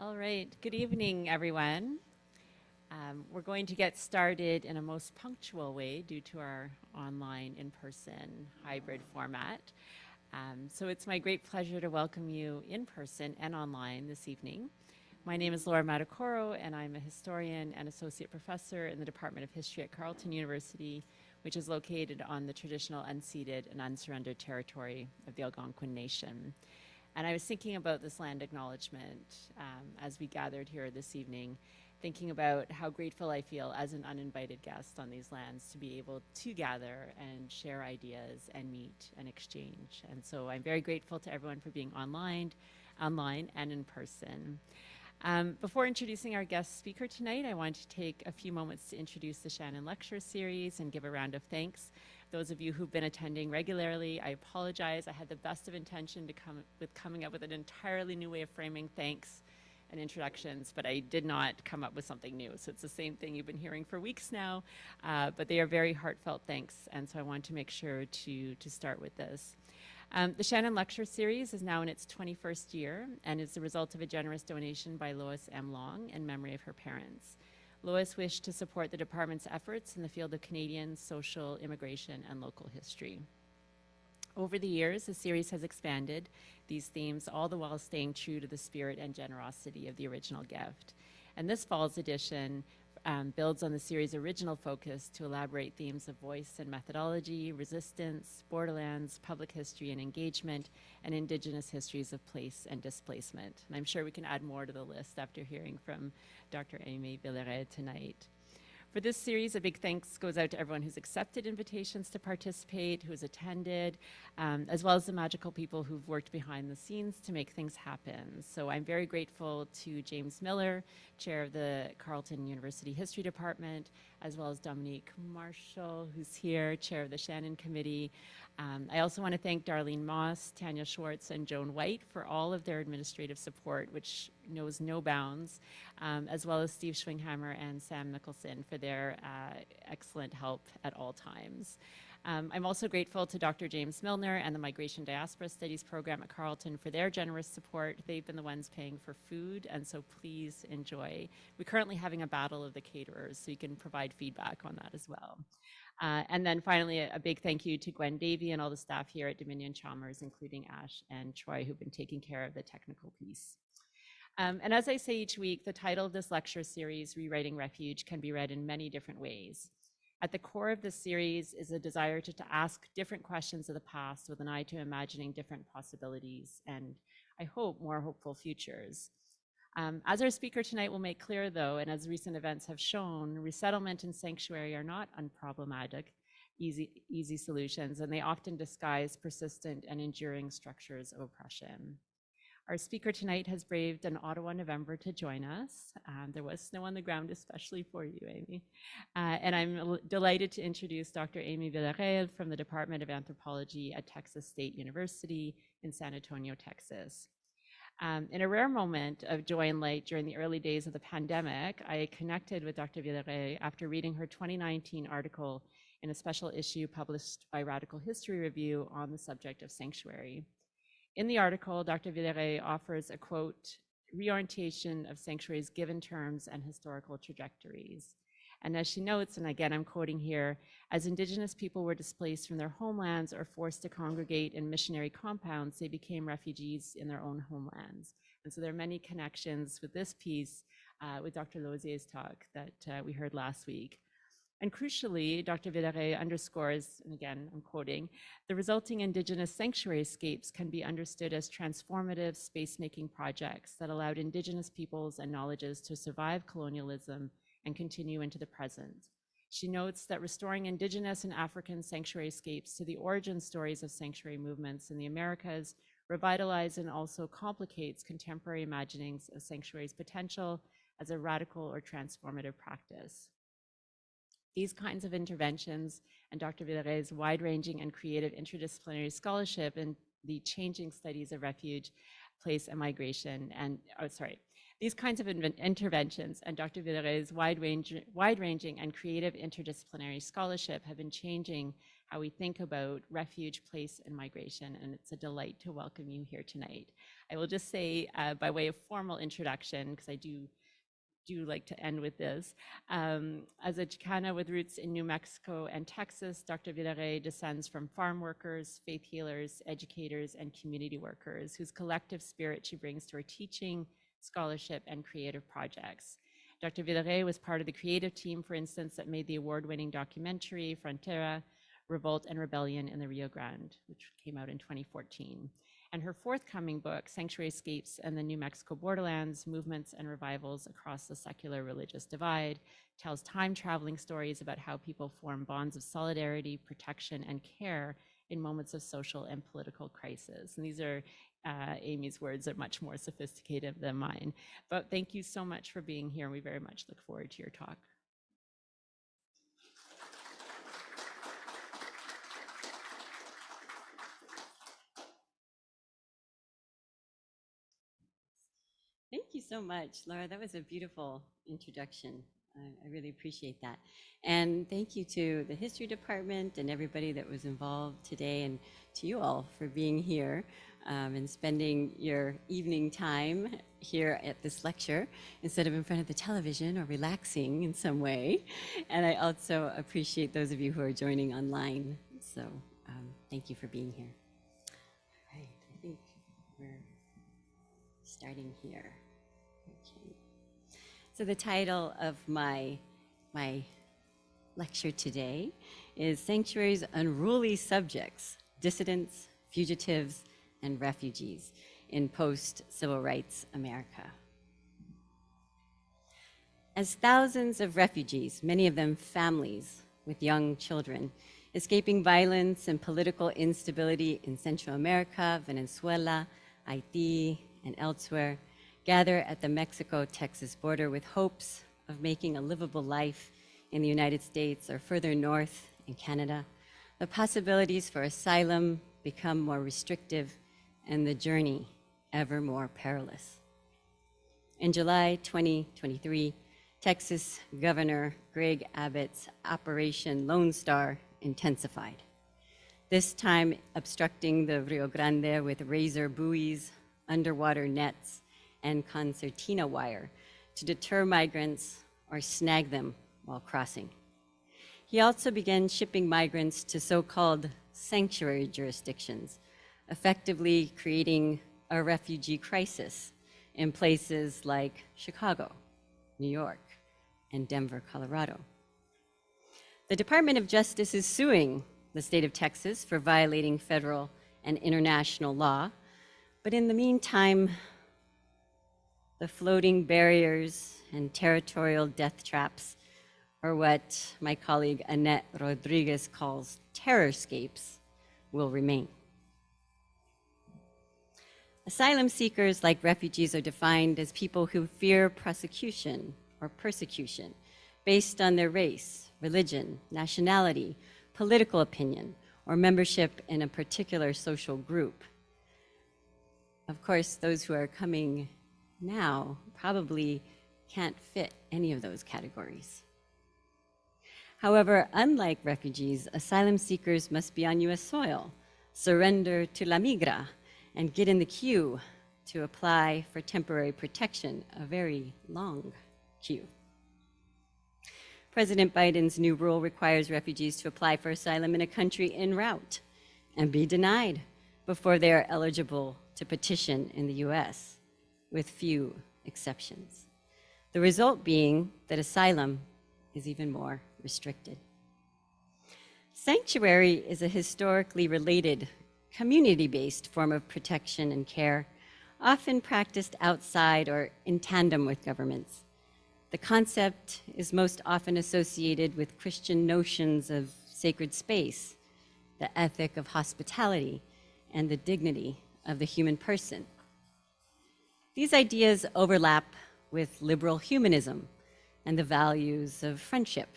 All right, good evening, everyone. We're going to get started in a most punctual way due to our online in-person hybrid format. So it's my great pleasure to welcome you in person and online this evening. My name is Laura Matacoro, and I'm a historian and associate professor in the Department of History at Carleton University, which is located on the traditional unceded and unsurrendered territory of the Algonquin Nation. And I was thinking about this land acknowledgement as we gathered here this evening, thinking about how grateful I feel as an uninvited guest on these lands to be able to gather and share ideas and meet and exchange. And so I'm very grateful to everyone for being online and in person. Before introducing our guest speaker tonight, I want to take a few moments to introduce the Shannon Lecture Series and give a round of thanks. Those of you who've been attending regularly, I apologize. I had the best of intention to coming up with an entirely new way of framing thanks and introductions, but I did not come up with something new. So it's the same thing you've been hearing for weeks now, but they are very heartfelt thanks, and so I want to make sure to start with this. The Shannon Lecture Series is now in its 21st year and is the result of a generous donation by Lois M. Long in memory of her parents. Lois wished to support the department's efforts in the field of Canadian social immigration and local history. Over the years, the series has expanded these themes, all the while staying true to the spirit and generosity of the original gift. And this fall's edition builds on the series' original focus to elaborate themes of voice and methodology, resistance, borderlands, public history and engagement, and Indigenous histories of place and displacement. And I'm sure we can add more to the list after hearing from Dr. Amy Villeret tonight. For this series, a big thanks goes out to everyone who's accepted invitations to participate, who has attended, as well as the magical people who've worked behind the scenes to make things happen. So I'm very grateful to James Miller, chair of the Carleton University History Department, as well as Dominique Marshall, who's here, chair of the Shannon Committee. I also want to thank Darlene Moss, Tanya Schwartz, and Joan White for all of their administrative support, which knows no bounds, as well as Steve Schwinghammer and Sam Nicholson for their excellent help at all times. I'm also grateful to Dr. James Milner and the Migration Diaspora Studies program at Carleton for their generous support. They've been the ones paying for food, and so please enjoy. We're currently having a battle of the caterers, so you can provide feedback on that as well. And then finally, a big thank you to Gwen Davey and all the staff here at Dominion Chalmers, including Ash and Troy, who've been taking care of the technical piece. And as I say each week, the title of this lecture series, Rewriting Refuge, can be read in many different ways. At the core of this series is a desire to ask different questions of the past with an eye to imagining different possibilities and, I hope, more hopeful futures. As our speaker tonight will make clear, though, and as recent events have shown, resettlement and sanctuary are not unproblematic, easy solutions, and they often disguise persistent and enduring structures of oppression. Our speaker tonight has braved an Ottawa November to join us. There was snow on the ground, especially for you, Amy. And I'm delighted to introduce Dr. Amy Villarreal from the Department of Anthropology at Texas State University in San Antonio, Texas. In a rare moment of joy and light during the early days of the pandemic, I connected with Dr. Villarreal after reading her 2019 article in a special issue published by Radical History Review on the subject of sanctuary. In the article, Dr. Villarreal offers a quote, reorientation of sanctuaries given terms and historical trajectories. And as she notes, and again I'm quoting here, as Indigenous people were displaced from their homelands or forced to congregate in missionary compounds, they became refugees in their own homelands. And so there are many connections with this piece with Dr. Lozier's talk that we heard last week. And crucially, Dr. Villarreal underscores, and again, I'm quoting, the resulting Indigenous sanctuary escapes can be understood as transformative space-making projects that allowed Indigenous peoples and knowledges to survive colonialism and continue into the present. She notes that restoring Indigenous and African sanctuary escapes to the origin stories of sanctuary movements in the Americas revitalize and also complicates contemporary imaginings of sanctuary's potential as a radical or transformative practice. These kinds of interventions and Dr. Villarreal's wide-ranging and creative interdisciplinary scholarship in the changing studies of refuge, place, and migration, and, these kinds of interventions and Dr. Villarreal's wide-ranging and creative interdisciplinary scholarship have been changing how we think about refuge, place, and migration, and it's a delight to welcome you here tonight. I will just say, by way of formal introduction, because I do like to end with this. As a Chicana with roots in New Mexico and Texas, Dr. Villaret descends from farm workers, faith healers, educators, and community workers whose collective spirit she brings to her teaching, scholarship, and creative projects. Dr. Villaret was part of the creative team, for instance, that made the award-winning documentary Frontera, Revolt and Rebellion in the Rio Grande, which came out in 2014. And her forthcoming book, Sanctuary Escapes and the New Mexico Borderlands, Movements and Revivals Across the Secular Religious Divide, tells time-traveling stories about how people form bonds of solidarity, protection, and care in moments of social and political crisis. And these are Amy's words, are much more sophisticated than mine. But thank you so much for being here. We very much look forward to your talk. Thank you so much, Laura. That was a beautiful introduction. I really appreciate that. And thank you to the History Department and everybody that was involved today, and to you all for being here and spending your evening time here at this lecture instead of in front of the television or relaxing in some way. And I also appreciate those of you who are joining online. So thank you for being here. All right, I think we're starting here. Okay. So the title of my lecture today is Sanctuary's Unruly Subjects, Dissidents, Fugitives, and Refugees in Post-Civil Rights America. As thousands of refugees, many of them families with young children, escaping violence and political instability in Central America, Venezuela, Haiti, and elsewhere, gather at the Mexico-Texas border with hopes of making a livable life in the United States or further north in Canada, the possibilities for asylum become more restrictive and the journey ever more perilous. In July 2023, Texas Governor Greg Abbott's Operation Lone Star intensified, this time obstructing the Rio Grande with razor buoys, underwater nets, and concertina wire to deter migrants or snag them while crossing. He also began shipping migrants to so-called sanctuary jurisdictions, effectively creating a refugee crisis in places like Chicago, New York, and Denver, Colorado. The Department of Justice is suing the state of Texas for violating federal and international law, but in the meantime, the floating barriers and territorial death traps, or what my colleague Annette Rodriguez calls terrorscapes, will remain. Asylum seekers, like refugees, are defined as people who fear prosecution or persecution based on their race, religion, nationality, political opinion, or membership in a particular social group. Of course, those who are coming now probably can't fit any of those categories. However, unlike refugees, asylum seekers must be on US soil, surrender to la migra, and get in the queue to apply for temporary protection, a very long queue. President Biden's new rule requires refugees to apply for asylum in a country en route and be denied before they are eligible to petition in the US, with few exceptions. The result being that asylum is even more restricted. Sanctuary is a historically related, community-based form of protection and care, often practiced outside or in tandem with governments. The concept is most often associated with Christian notions of sacred space, the ethic of hospitality, and the dignity of the human person. These ideas overlap with liberal humanism and the values of friendship,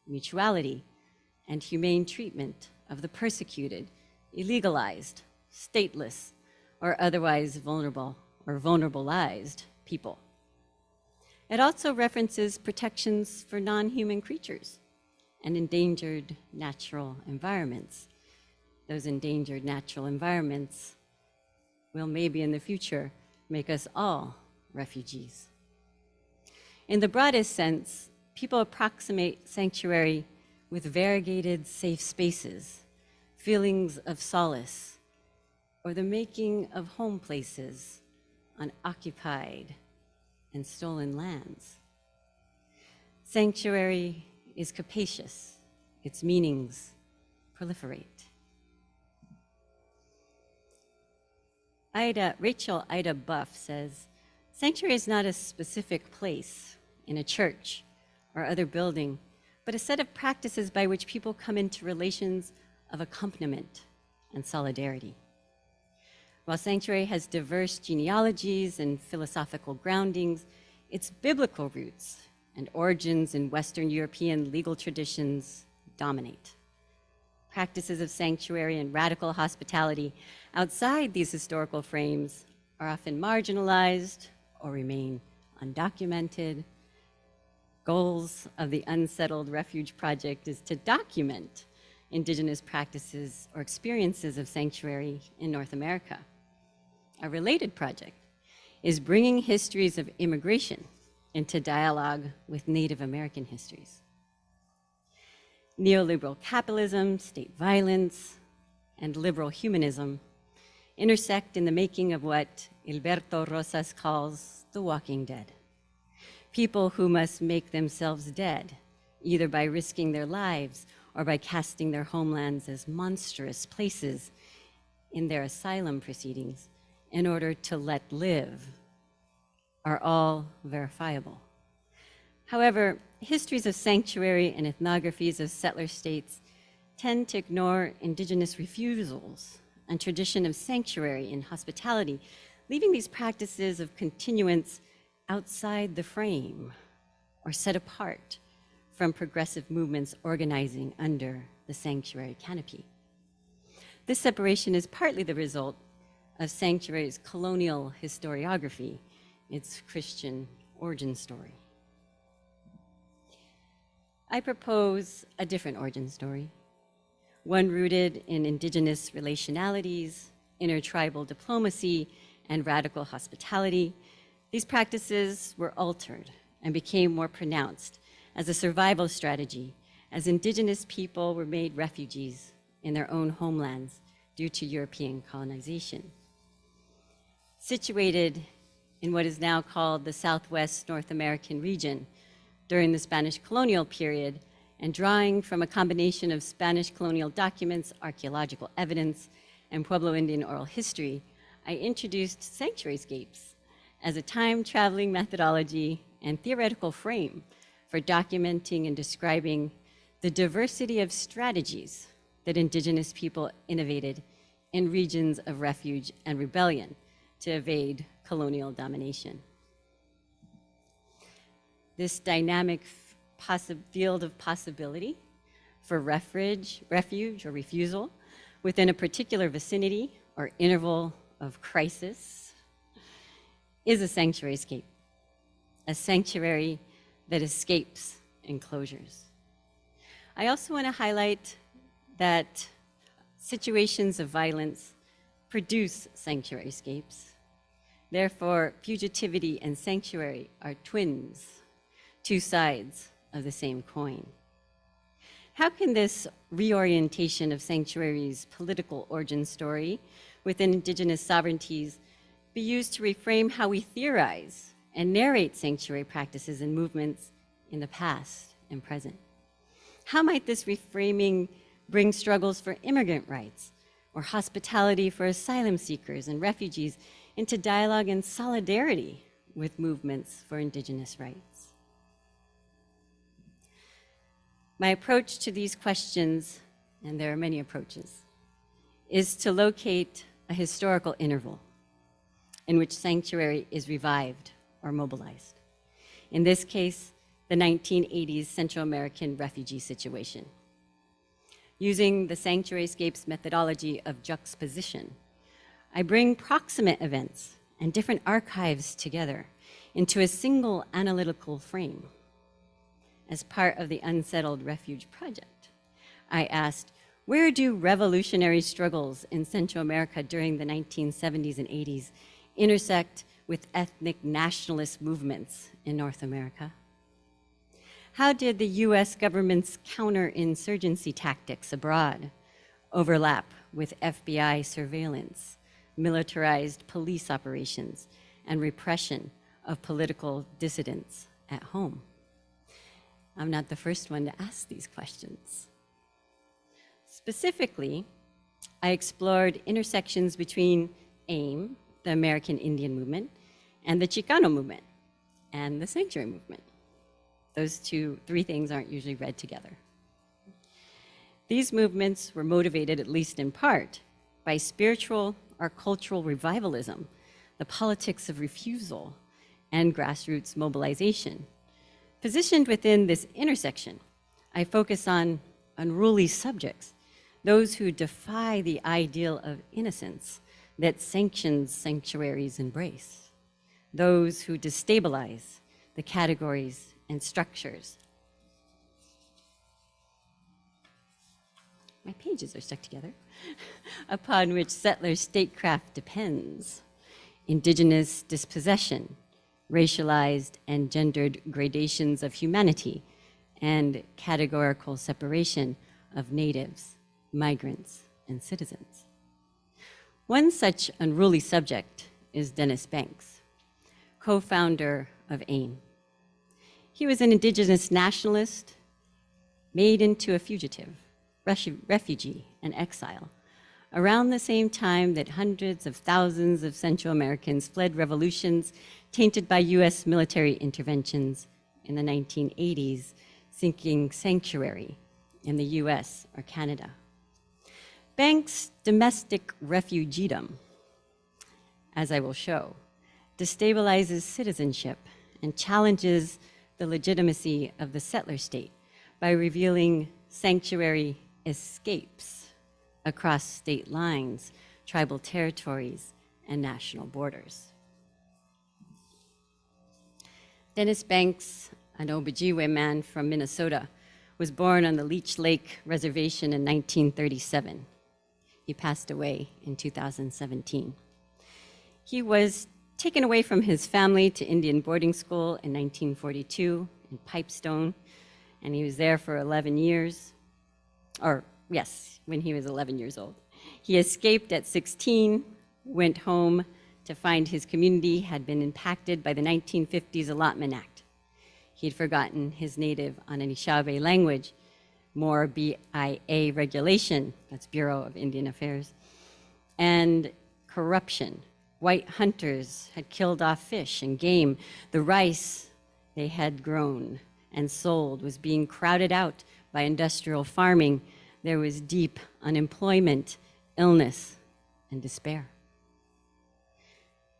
mutuality, and humane treatment of the persecuted, illegalized, stateless, or otherwise vulnerable or vulnerabilized people. It also references protections for non-human creatures, and endangered natural environments. Those endangered natural environments will maybe in the future make us all refugees. In the broadest sense, people approximate sanctuary with variegated safe spaces, feelings of solace, or the making of home places on occupied and stolen lands. Sanctuary is capacious, its meanings proliferate. Rachel Ida Buff says, sanctuary is not a specific place in a church or other building, but a set of practices by which people come into relations of accompaniment and solidarity. While sanctuary has diverse genealogies and philosophical groundings, its biblical roots and origins in Western European legal traditions dominate. Practices of sanctuary and radical hospitality outside these historical frames are often marginalized or remain undocumented. Goals of the Unsettled Refuge Project is to document indigenous practices or experiences of sanctuary in North America. A related project is bringing histories of immigration into dialogue with Native American histories. Neoliberal capitalism, state violence, and liberal humanism intersect in the making of what Gilberto Rosas calls the walking dead. People who must make themselves dead, either by risking their lives or by casting their homelands as monstrous places in their asylum proceedings in order to let live, are all verifiable. However, histories of sanctuary and ethnographies of settler states tend to ignore indigenous refusals and tradition of sanctuary and hospitality, leaving these practices of continuance outside the frame or set apart from progressive movements organizing under the sanctuary canopy. This separation is partly the result of sanctuary's colonial historiography, its Christian origin story. I propose a different origin story, one rooted in indigenous relationalities, intertribal diplomacy, and radical hospitality. These practices were altered and became more pronounced as a survival strategy as indigenous people were made refugees in their own homelands due to European colonization. Situated in what is now called the Southwest North American region during the Spanish colonial period, and drawing from a combination of Spanish colonial documents, archaeological evidence, and Pueblo Indian oral history, I introduced sanctuaryscapes as a time-traveling methodology and theoretical frame for documenting and describing the diversity of strategies that indigenous people innovated in regions of refuge and rebellion to evade colonial domination. This dynamic field of possibility for refuge or refusal within a particular vicinity or interval of crisis is a sanctuaryscape, a sanctuary that escapes enclosures. I also want to highlight that situations of violence produce sanctuaryscapes. Therefore, fugitivity and sanctuary are twins, two sides of the same coin. How can this reorientation of sanctuary's political origin story within indigenous sovereignties be used to reframe how we theorize and narrate sanctuary practices and movements in the past and present? How might this reframing bring struggles for immigrant rights or hospitality for asylum seekers and refugees into dialogue and solidarity with movements for indigenous rights? My approach to these questions, and there are many approaches, is to locate a historical interval in which sanctuary is revived or mobilized. In this case, the 1980s Central American refugee situation. Using the sanctuaryscapes methodology of juxtaposition, I bring proximate events and different archives together into a single analytical frame. as part of the Unsettled Refuge Project. I asked, where do revolutionary struggles in Central America during the 1970s and 80s intersect with ethnic nationalist movements in North America? How did the US government's counterinsurgency tactics abroad overlap with FBI surveillance, militarized police operations, and repression of political dissidents at home? I'm not the first one to ask these questions. Specifically, I explored intersections between AIM, the American Indian Movement, and the Chicano movement, and the Sanctuary movement. Those three things aren't usually read together. These movements were motivated, at least in part, by spiritual or cultural revivalism, the politics of refusal, and grassroots mobilization. Positioned within this intersection, I focus on unruly subjects, those who defy the ideal of innocence that sanctions sanctuaries embrace, those who destabilize the categories and structures. My pages are stuck together. Upon which settler statecraft depends. Indigenous dispossession, racialized and gendered gradations of humanity, and categorical separation of natives, migrants, and citizens. One such unruly subject is Dennis Banks, co-founder of AIM. He was an indigenous nationalist made into a fugitive, refugee, and exile around the same time that hundreds of thousands of Central Americans fled revolutions tainted by US military interventions in the 1980s, seeking sanctuary in the US or Canada. Banks' domestic refugeedom, as I will show, destabilizes citizenship and challenges the legitimacy of the settler state by revealing sanctuary escapes across state lines, tribal territories, and national borders. Dennis Banks, an Ojibwe man from Minnesota, was born on the Leech Lake Reservation in 1937. He passed away in 2017. He was taken away from his family to Indian boarding school in 1942 in Pipestone, and he was there for 11 years, when he was 11 years old. He escaped at 16, went home to find his community had been impacted by the 1950s Allotment Act. He had forgotten his native Anishinaabe language, more BIA regulation, that's Bureau of Indian Affairs, and corruption. White hunters had killed off fish and game. The rice they had grown and sold was being crowded out by industrial farming. There was deep unemployment, illness, and despair.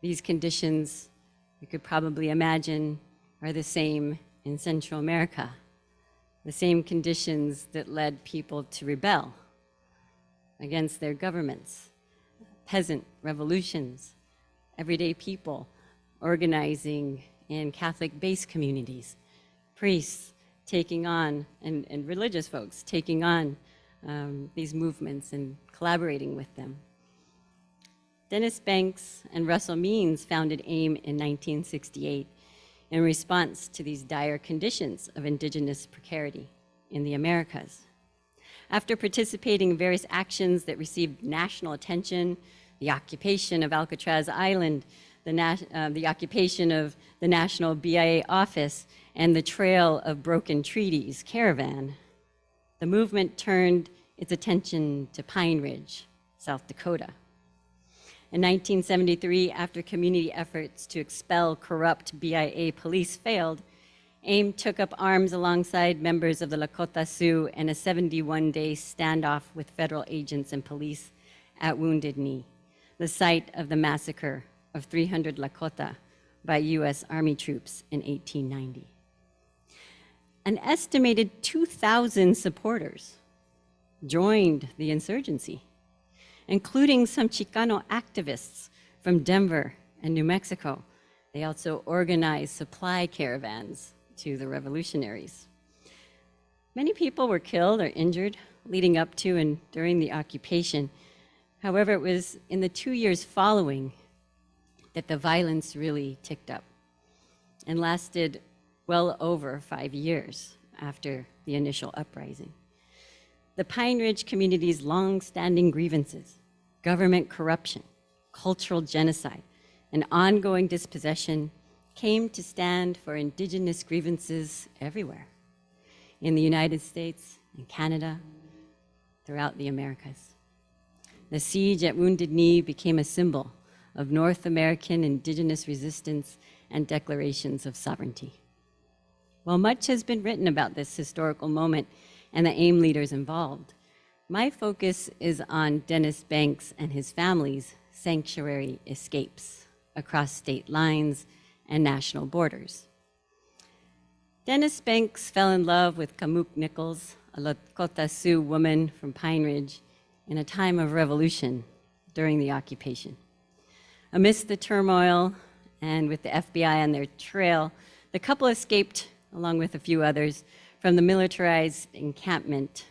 These conditions, you could probably imagine, are the same in Central America, the same conditions that led people to rebel against their governments, peasant revolutions, everyday people organizing in Catholic-based communities, priests taking on, and religious folks taking on these movements and collaborating with them. Dennis Banks and Russell Means founded AIM in 1968 in response to these dire conditions of indigenous precarity in the Americas. After participating in various actions that received national attention, the occupation of Alcatraz Island, the occupation of the National BIA office, and the Trail of Broken Treaties caravan, the movement turned its attention to Pine Ridge, South Dakota. In 1973, after community efforts to expel corrupt BIA police failed, AIM took up arms alongside members of the Lakota Sioux in a 71-day standoff with federal agents and police at Wounded Knee, the site of the massacre of 300 Lakota by US Army troops in 1890. An estimated 2,000 supporters joined the insurgency, including some Chicano activists from Denver and New Mexico. They also organized supply caravans to the revolutionaries. Many people were killed or injured leading up to and during the occupation. However, it was in the 2 years following that the violence really ticked up and lasted well over 5 years after the initial uprising. The Pine Ridge community's long-standing grievances, government corruption, cultural genocide, and ongoing dispossession came to stand for indigenous grievances everywhere, in the United States, in Canada, throughout the Americas. The siege at Wounded Knee became a symbol of North American indigenous resistance and declarations of sovereignty. While much has been written about this historical moment and the AIM leaders involved, my focus is on Dennis Banks and his family's sanctuary escapes across state lines and national borders. Dennis Banks fell in love with Kamuk Nichols, a Lakota Sioux woman from Pine Ridge, in a time of revolution during the occupation. Amidst the turmoil and with the FBI on their trail, the couple escaped, along with a few others, from the militarized encampment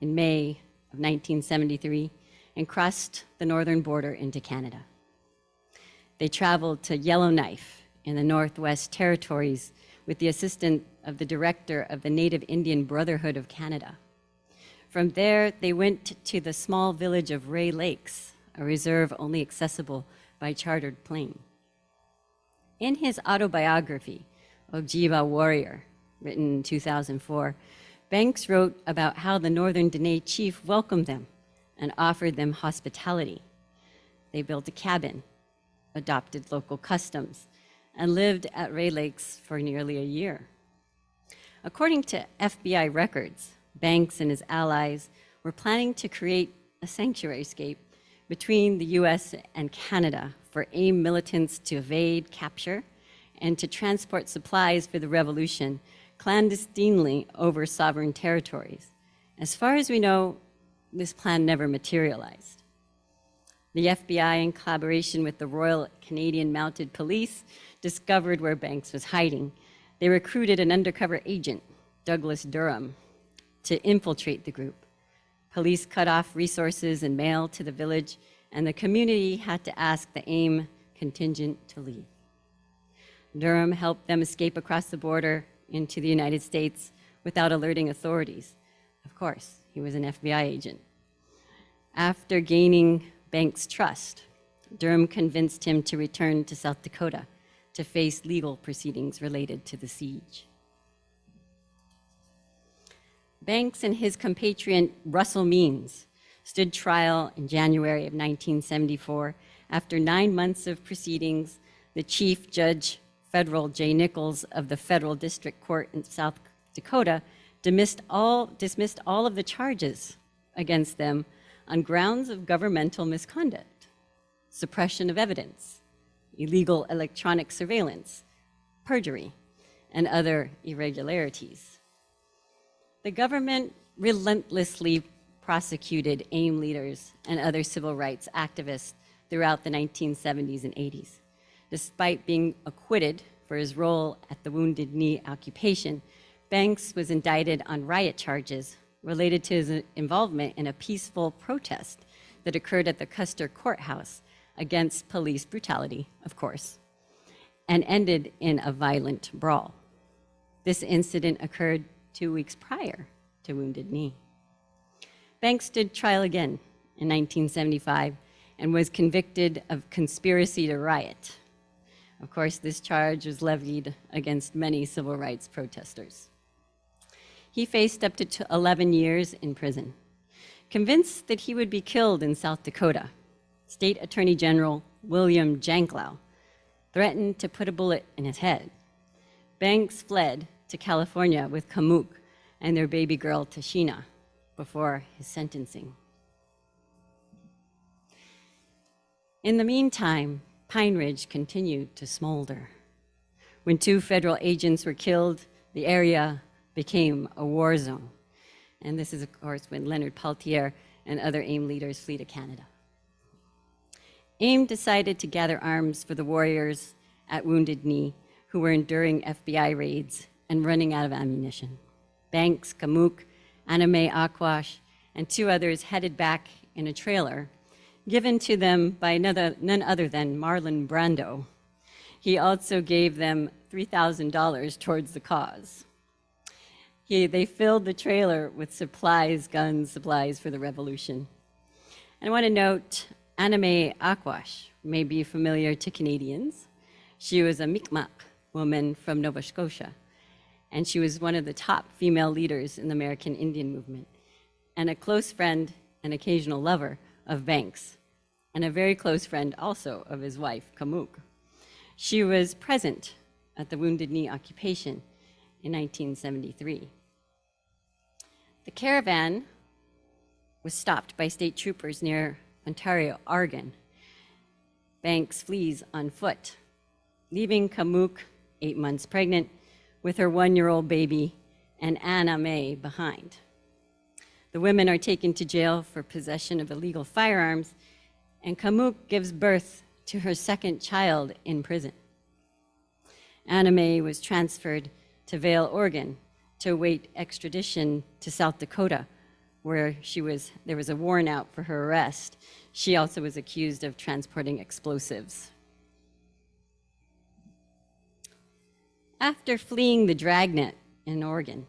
in May of 1973 and crossed the northern border into Canada. They traveled to Yellowknife in the Northwest Territories with the assistance of the director of the Native Indian Brotherhood of Canada. From there, they went to the small village of Ray Lakes, a reserve only accessible by chartered plane. In his autobiography, Ojibwa Warrior, written in 2004, Banks wrote about how the Northern Dene chief welcomed them and offered them hospitality. They built a cabin, adopted local customs, and lived at Ray Lakes for nearly a year. According to FBI records, Banks and his allies were planning to create a sanctuary scape between the US and Canada for AIM militants to evade capture and to transport supplies for the revolution clandestinely over sovereign territories. As far as we know, this plan never materialized. The FBI, in collaboration with the Royal Canadian Mounted Police, discovered where Banks was hiding. They recruited an undercover agent, Douglas Durham, to infiltrate the group. Police cut off resources and mail to the village, and the community had to ask the AIM contingent to leave. Durham helped them escape across the border into the United States without alerting authorities. Of course, he was an FBI agent. After gaining Banks' trust, Durham convinced him to return to South Dakota to face legal proceedings related to the siege. Banks and his compatriot Russell Means stood trial in January of 1974. After 9 months of proceedings, the Chief Judge Federal J. Nichols of the Federal District Court in South Dakota dismissed all of the charges against them on grounds of governmental misconduct, suppression of evidence, illegal electronic surveillance, perjury, and other irregularities. The government relentlessly prosecuted AIM leaders and other civil rights activists throughout the 1970s and 80s. Despite being acquitted for his role at the Wounded Knee occupation, Banks was indicted on riot charges related to his involvement in a peaceful protest that occurred at the Custer Courthouse against police brutality, of course, and ended in a violent brawl. This incident occurred 2 weeks prior to Wounded Knee. Banks stood trial again in 1975 and was convicted of conspiracy to riot. Of course, this charge was levied against many civil rights protesters. He faced up to 11 years in prison. Convinced that he would be killed in South Dakota, State Attorney General William Janklow threatened to put a bullet in his head. Banks fled to California with Kamuk and their baby girl Tashina before his sentencing. In the meantime, Pine Ridge continued to smolder. When 2 federal agents were killed, the area became a war zone. And this is, of course, when Leonard Peltier and other AIM leaders flee to Canada. AIM decided to gather arms for the warriors at Wounded Knee who were enduring FBI raids and running out of ammunition. Banks, Kamuk, Anime Akwash, and 2 others headed back in a trailer, given to them by none other than Marlon Brando. He also gave them $3,000 towards the cause. They filled the trailer with supplies, guns, supplies for the revolution. And I want to note, Anime Akwash may be familiar to Canadians. She was a Mi'kmaq woman from Nova Scotia, and she was one of the top female leaders in the American Indian movement, and a close friend and occasional lover of Banks, and a very close friend also of his wife, Kamuk. She was present at the Wounded Knee occupation in 1973. The caravan was stopped by state troopers near Ontario, Oregon. Banks flees on foot, leaving Kamuk, 8 months pregnant, with her 1-year-old baby and Anna May behind. The women are taken to jail for possession of illegal firearms, and Kamuk gives birth to her 2nd child in prison. Anna May was transferred to Vail, Oregon, to await extradition to South Dakota, where there was a warrant out for her arrest. She also was accused of transporting explosives. After fleeing the dragnet in Oregon,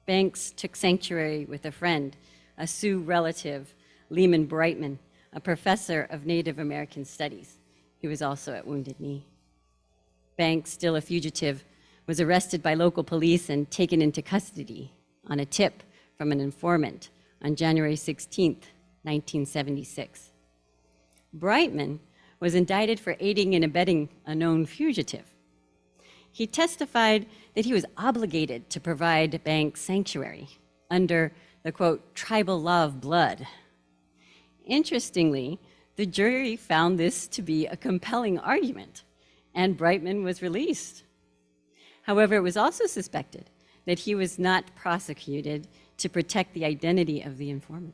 Banks took sanctuary with a friend, a Sioux relative, Lehman Brightman, a professor of Native American Studies. He was also at Wounded Knee. Banks, still a fugitive, was arrested by local police and taken into custody on a tip from an informant on January 16, 1976. Brightman was indicted for aiding and abetting a known fugitive. He testified that he was obligated to provide Banks sanctuary under the, quote, tribal law of blood. Interestingly, the jury found this to be a compelling argument, and Brightman was released. However, it was also suspected that he was not prosecuted to protect the identity of the informant.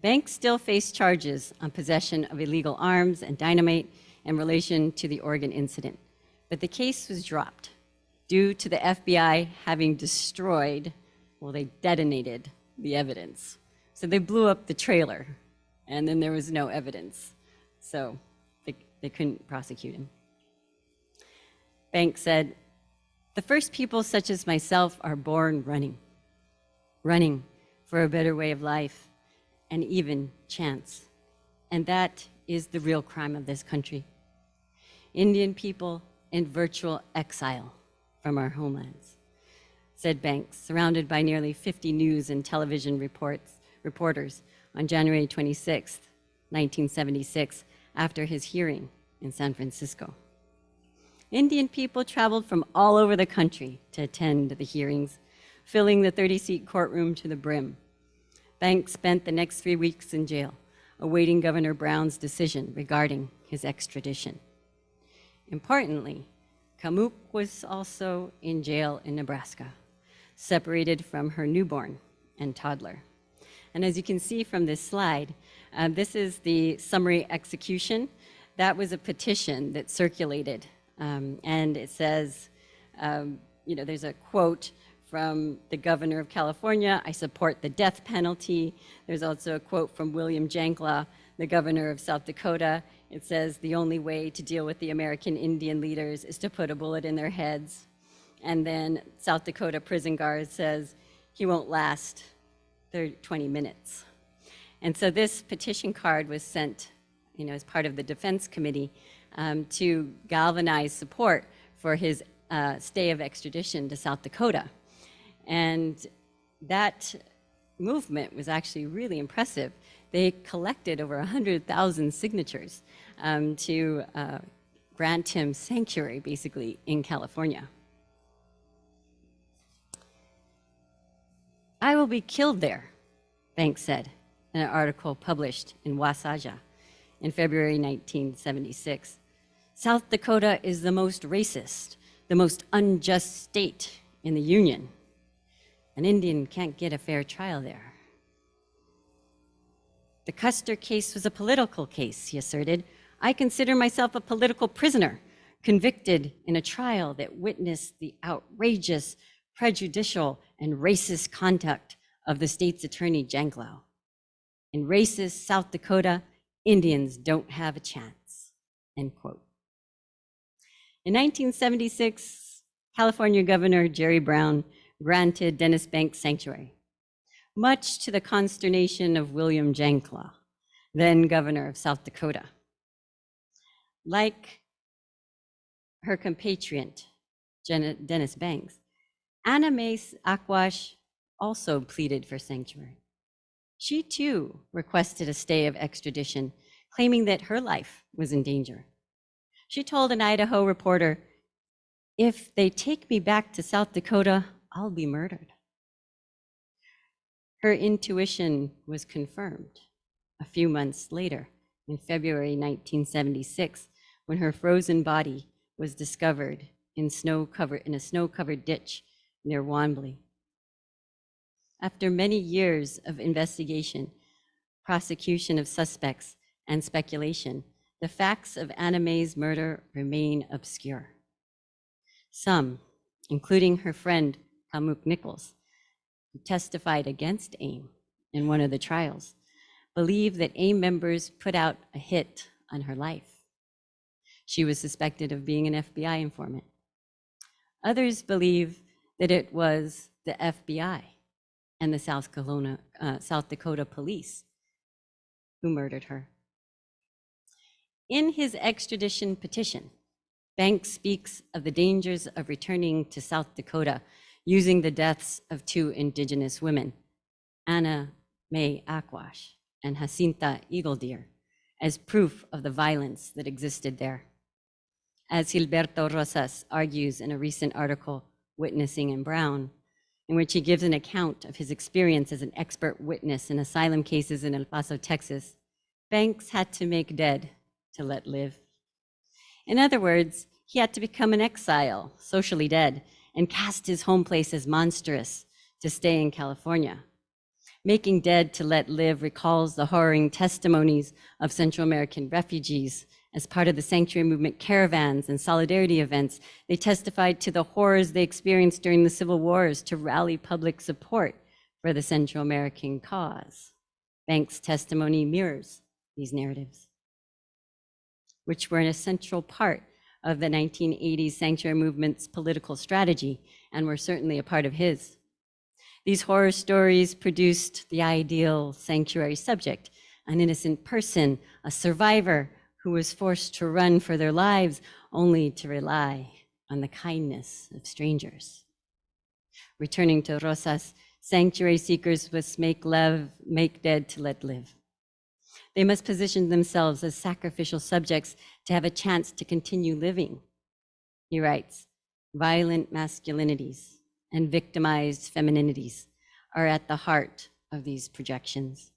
Banks still faced charges on possession of illegal arms and dynamite in relation to the Oregon incident, but the case was dropped due to the FBI having they detonated the evidence. So they blew up the trailer, and then there was no evidence. So they couldn't prosecute him. Banks said, "The first people such as myself are born running for a better way of life and even chance. And that is the real crime of this country. Indian people in virtual exile from our homelands," said Banks, surrounded by nearly 50 news and television reporters on January 26, 1976, after his hearing in San Francisco. Indian people traveled from all over the country to attend the hearings, filling the 30-seat courtroom to the brim. Banks spent the next 3 weeks in jail, awaiting Governor Brown's decision regarding his extradition. Importantly, Kamuk was also in jail in Nebraska, separated from her newborn and toddler. And as you can see from this slide, this is the summary execution. That was a petition that circulated, and it says, there's a quote from the governor of California, "I support the death penalty." There's also a quote from William Janklaw, the governor of South Dakota. It says, "The only way to deal with the American Indian leaders is to put a bullet in their heads." And then South Dakota prison guard says, "He won't last 20 minutes. And so this petition card was sent, as part of the Defense Committee to galvanize support for his stay of extradition to South Dakota. And that movement was actually really impressive. They collected over 100,000 signatures to grant him sanctuary, basically, in California. "I will be killed there," Banks said in an article published in Wasaja in February 1976. "South Dakota is the most racist, the most unjust state in the Union. An Indian can't get a fair trial there." "The Custer case was a political case," he asserted. "I consider myself a political prisoner, convicted in a trial that witnessed the outrageous prejudicial, and racist conduct of the state's attorney, Janklow. In racist South Dakota, Indians don't have a chance, end quote. In 1976, California Governor Jerry Brown granted Dennis Banks sanctuary, much to the consternation of William Janklow, then governor of South Dakota. Like her compatriot, Dennis Banks, Anna Mae Aquash also pleaded for sanctuary. She too requested a stay of extradition, claiming that her life was in danger. She told an Idaho reporter, "If they take me back to South Dakota, I'll be murdered." Her intuition was confirmed a few months later, in February 1976, when her frozen body was discovered in a snow-covered ditch near Wanblee. After many years of investigation, prosecution of suspects, and speculation, the facts of Anna Mae's murder remain obscure. Some, including her friend Kamuk Nichols, who testified against AIM in one of the trials, believe that AIM members put out a hit on her life. She was suspected of being an FBI informant. Others believe that it was the FBI and the South Dakota police who murdered her. In his extradition petition, Banks speaks of the dangers of returning to South Dakota using the deaths of two Indigenous women, Anna Mae Aquash and Jacinta Eagledeer, as proof of the violence that existed there. As Gilberto Rosas argues in a recent article, Witnessing in Brown, in which he gives an account of his experience as an expert witness in asylum cases in El Paso, Texas, Banks had to make dead to let live. In other words, he had to become an exile, socially dead, and cast his home place as monstrous to stay in California. Making dead to let live recalls the harrowing testimonies of Central American refugees. As part of the sanctuary movement caravans and solidarity events, they testified to the horrors they experienced during the civil wars to rally public support for the Central American cause. Banks' testimony mirrors these narratives, which were an essential part of the 1980s sanctuary movement's political strategy and were certainly a part of his. These horror stories produced the ideal sanctuary subject, an innocent person, a survivor who was forced to run for their lives only to rely on the kindness of strangers. Returning to Rosas, sanctuary seekers must make dead to let live. They must position themselves as sacrificial subjects to have a chance to continue living. He writes, violent masculinities and victimized femininities are at the heart of these projections.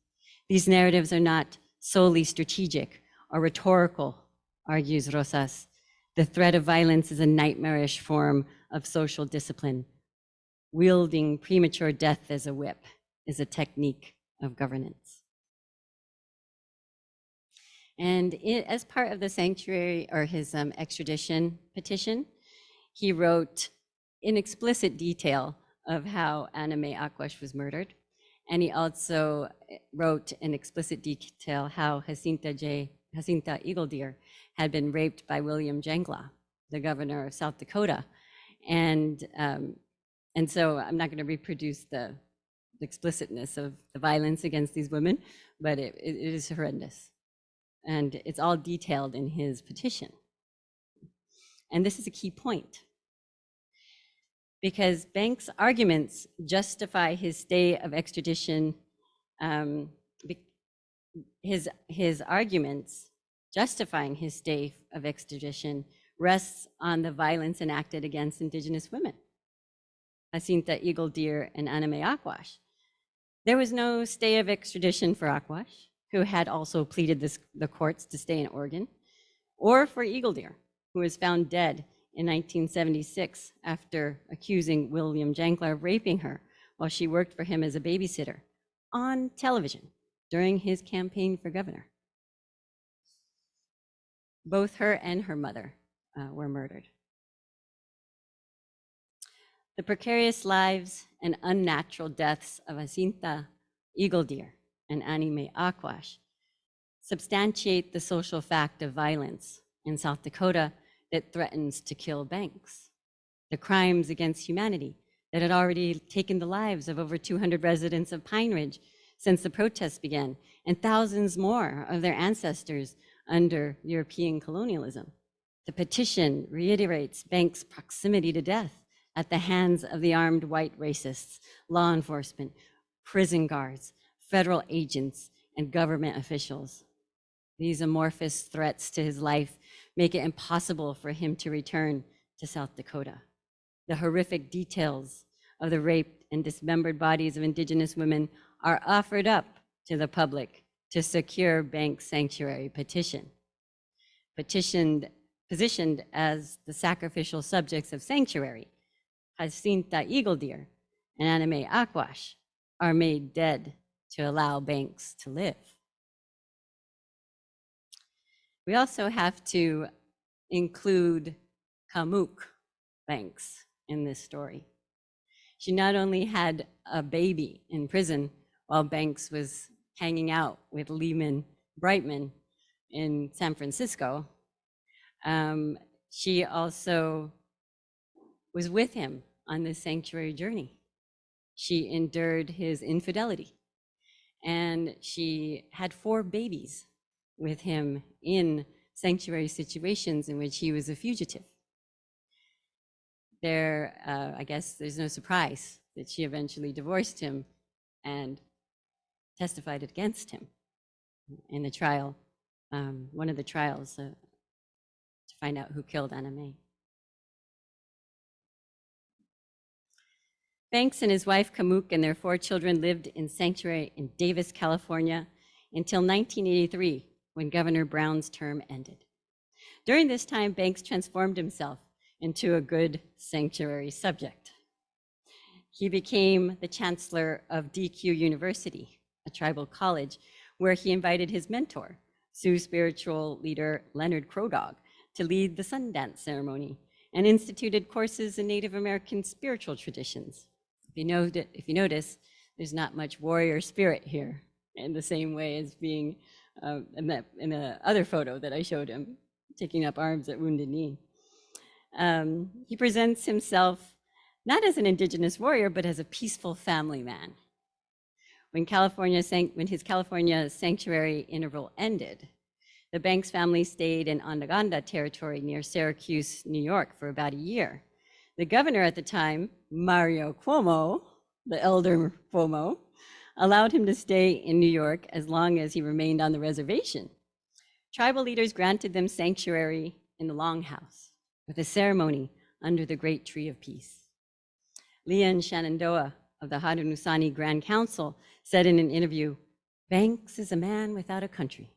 These narratives are not solely strategic or rhetorical, argues Rosas. The threat of violence is a nightmarish form of social discipline. Wielding premature death as a whip is a technique of governance. And as part of the sanctuary or his extradition petition, he wrote in explicit detail of how Anna Mae Aquash was murdered. And he also wrote in explicit detail how Jacinta Eagledeer had been raped by William Janklow, the governor of South Dakota. And so I'm not going to reproduce the explicitness of the violence against these women, but it is horrendous. And it's all detailed in his petition. And this is a key point, because Banks' arguments justify his stay of extradition. His arguments justifying his stay of extradition rests on the violence enacted against Indigenous women, Jacinta Eagledeer and Anna Mae Aquash. There was no stay of extradition for Aquash, who had also pleaded the courts to stay in Oregon, or for Eagledeer, who was found dead in 1976 after accusing William Janklow of raping her while she worked for him as a babysitter on television during his campaign for governor. Both her and her mother were murdered. The precarious lives and unnatural deaths of Jacinta Eagle Deer and Anime Aquash substantiate the social fact of violence in South Dakota that threatens to kill banks. The crimes against humanity that had already taken the lives of over 200 residents of Pine Ridge since the protests began, and thousands more of their ancestors under European colonialism. The petition reiterates Banks' proximity to death at the hands of the armed white racists, law enforcement, prison guards, federal agents, and government officials. These amorphous threats to his life make it impossible for him to return to South Dakota. The horrific details of the raped and dismembered bodies of Indigenous women are offered up to the public to secure Banks' sanctuary petition. Positioned as the sacrificial subjects of sanctuary, Jacinta Eagle Deer and Anime Aquash are made dead to allow Banks to live. We also have to include Kamuk Banks in this story. She not only had a baby in prison while Banks was hanging out with Lehman Brightman in San Francisco, she also was with him on this sanctuary journey. She endured his infidelity, and she had 4 babies with him in sanctuary situations in which he was a fugitive. I guess there's no surprise that she eventually divorced him and testified against him in the trial, one of the trials to find out who killed Anime. Banks and his wife Kamuk and their 4 children lived in sanctuary in Davis, California until 1983, when Governor Brown's term ended. During this time, Banks transformed himself into a good sanctuary subject. He became the chancellor of DQ University, a tribal college, where he invited his mentor, Sioux spiritual leader Leonard Crow Dog, to lead the Sundance ceremony and instituted courses in Native American spiritual traditions. If you notice, there's not much warrior spirit here in the same way as being in the other photo that I showed him, taking up arms at Wounded Knee. He presents himself not as an Indigenous warrior, but as a peaceful family man. When his California sanctuary interval ended, the Banks family stayed in Onondaga territory near Syracuse, New York, for about a year. The governor at the time, Mario Cuomo, the elder Cuomo, allowed him to stay in New York as long as he remained on the reservation. Tribal leaders granted them sanctuary in the Longhouse with a ceremony under the Great Tree of Peace. Leon Shenandoah of the Haudenosaunee Grand Council said in an interview, "Banks is a man without a country.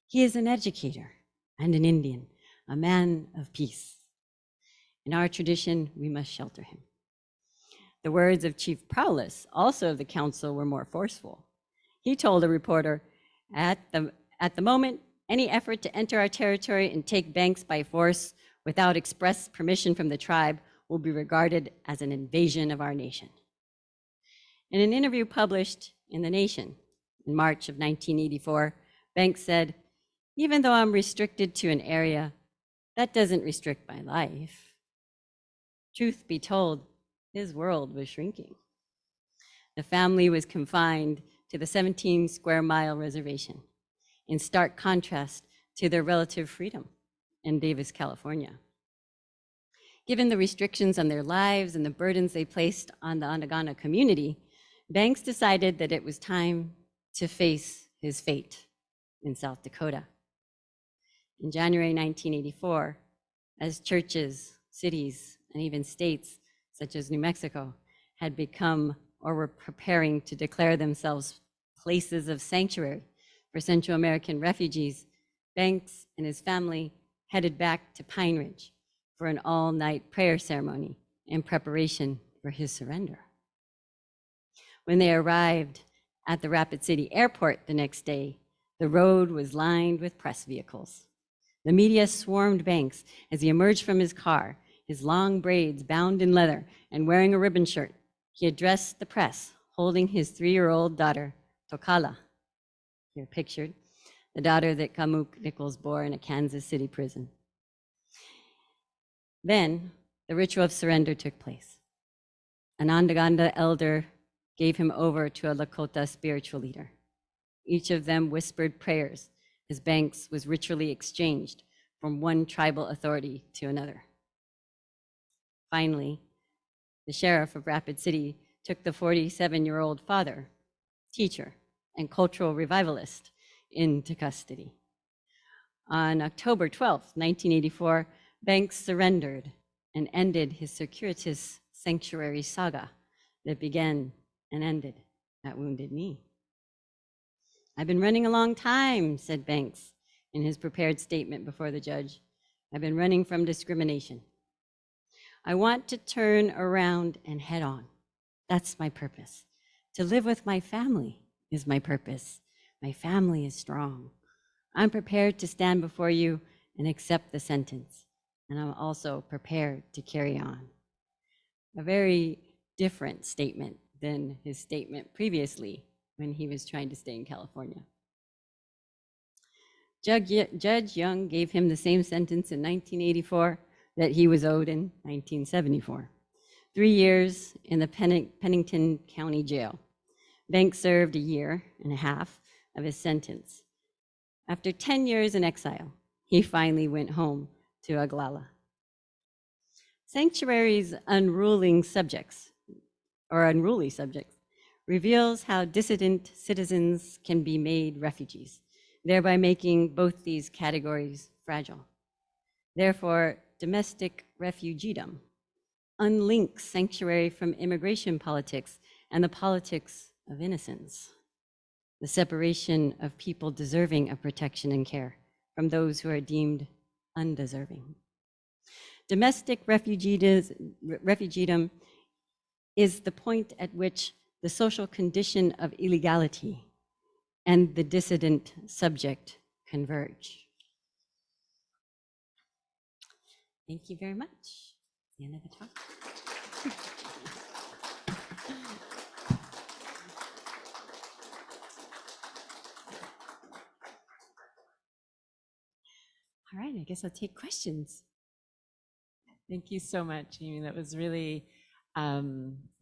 He is an educator and an Indian, a man of peace. In our tradition, we must shelter him." The words of Chief Prowlis, also of the council, were more forceful. He told a reporter, at the moment, any effort to enter our territory and take Banks by force without express permission from the tribe will be regarded as an invasion of our nation. In an interview published in The Nation in March of 1984, Banks said, "Even though I'm restricted to an area, that doesn't restrict my life." Truth be told, his world was shrinking. The family was confined to the 17 square mile reservation, in stark contrast to their relative freedom in Davis, California. Given the restrictions on their lives and the burdens they placed on the Onondaga community, Banks decided that it was time to face his fate in South Dakota. In January 1984, as churches, cities, and even states such as New Mexico had become or were preparing to declare themselves places of sanctuary for Central American refugees, Banks and his family headed back to Pine Ridge for an all-night prayer ceremony in preparation for his surrender. When they arrived at the Rapid City Airport the next day, the road was lined with press vehicles. The media swarmed Banks as he emerged from his car, his long braids bound in leather and wearing a ribbon shirt, he addressed the press, holding his 3-year-old daughter, Tokala, here pictured, the daughter that Kamuk Nichols bore in a Kansas City prison. Then the ritual of surrender took place. An Andaganda elder gave him over to a Lakota spiritual leader. Each of them whispered prayers as Banks was ritually exchanged from one tribal authority to another. Finally, the sheriff of Rapid City took the 47-year-old father, teacher, and cultural revivalist into custody. On October 12, 1984, Banks surrendered and ended his circuitous sanctuary saga that began and ended at Wounded Knee. "I've been running a long time," said Banks in his prepared statement before the judge. "I've been running from discrimination. I want to turn around and head on. That's my purpose. To live with my family is my purpose. My family is strong. I'm prepared to stand before you and accept the sentence. And I'm also prepared to carry on." A very different statement than his statement previously when he was trying to stay in California. Judge Young gave him the same sentence in 1984 that he was owed in 1974. 3 years in the Pennington County Jail. Banks served 1.5 years of his sentence. After 10 years in exile, he finally went home to Oglala. Sanctuary's unruly subjects reveals how dissident citizens can be made refugees, thereby making both these categories fragile. Therefore, domestic refugeedom unlinks sanctuary from immigration politics and the politics of innocence, the separation of people deserving of protection and care from those who are deemed undeserving. Domestic refugeedom is the point at which the social condition of illegality and the dissident subject converge. Thank you very much. The end of the talk. All right, I guess I'll take questions. Thank you so much, Amy. That was really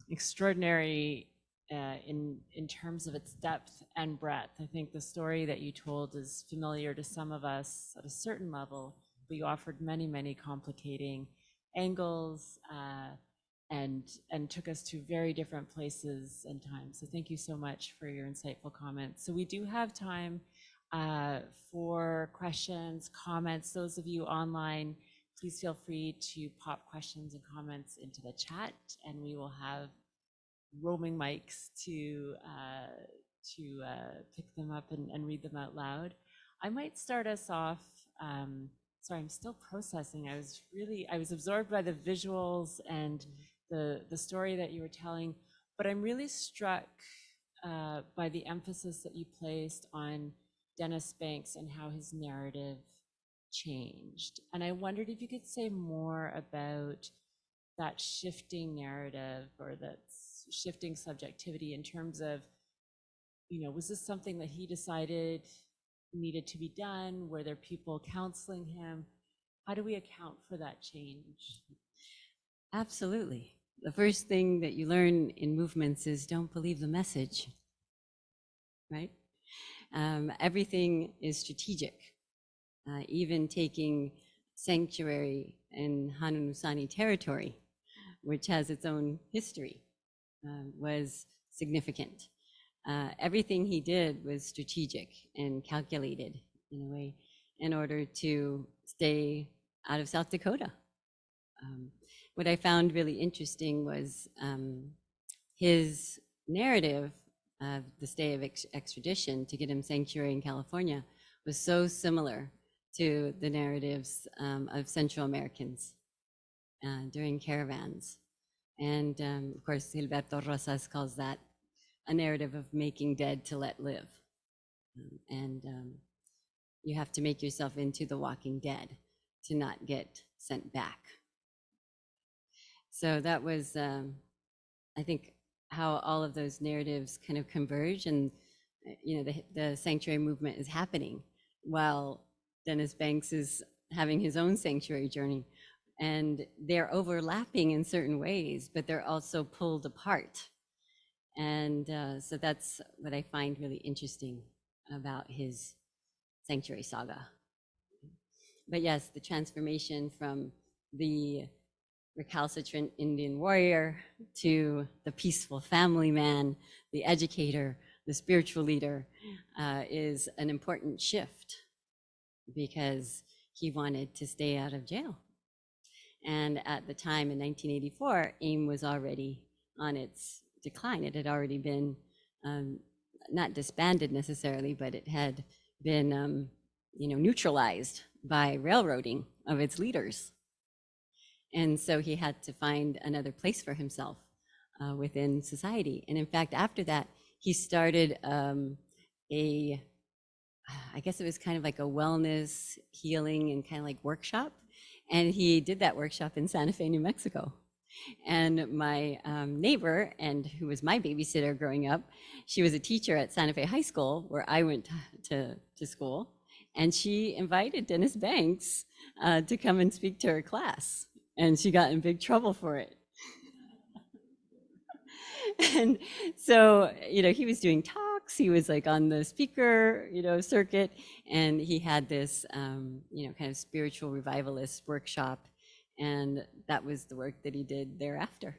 extraordinary in terms of its depth and breadth. I think the story that you told is familiar to some of us at a certain level, but you offered many, many complicating angles and took us to very different places and times. So thank you so much for your insightful comments. So we do have time for questions, comments. Those of you online, please feel free to pop questions and comments into the chat, and we will have roaming mics to pick them up and read them out loud. I might start us off. Sorry, I'm still processing. I was absorbed by the visuals and the story that you were telling, but I'm really struck by the emphasis that you placed on Dennis Banks and how his narrative changed. And I wondered if you could say more about that shifting narrative or that shifting subjectivity in terms of, was this something that he decided needed to be done? Were there people counseling him? How do we account for that change? Absolutely. The first thing that you learn in movements is don't believe the message, right? Everything is strategic. Even taking sanctuary in Hanunnusani territory, which has its own history, was significant. Everything he did was strategic and calculated in a way in order to stay out of South Dakota. What I found really interesting was his narrative of the stay of extradition to get him sanctuary in California was so similar to the narratives of Central Americans during caravans. And of course, Gilberto Rosas calls that a narrative of making dead to let live. And you have to make yourself into the walking dead to not get sent back. So that was, I think, how all of those narratives kind of converge, and the sanctuary movement is happening while Dennis Banks is having his own sanctuary journey, and they're overlapping in certain ways, but they're also pulled apart. And so that's what I find really interesting about his sanctuary saga. But yes, the transformation from the recalcitrant Indian warrior to the peaceful family man, the educator, the spiritual leader, is an important shift because he wanted to stay out of jail. And at the time in 1984, AIM was already on its decline. It had already been not disbanded necessarily, but it had been neutralized by railroading of its leaders. And so he had to find another place for himself within society. And in fact, after that, he started I guess it was kind of like a wellness, healing, and kind of like workshop. And he did that workshop in Santa Fe, New Mexico. And my neighbor, and who was my babysitter growing up, she was a teacher at Santa Fe High School, where I went to school. And she invited Dennis Banks to come and speak to her class. And she got in big trouble for it. And so, he was doing talks, he was like on the speaker, circuit, and he had this, kind of spiritual revivalist workshop. And that was the work that he did thereafter.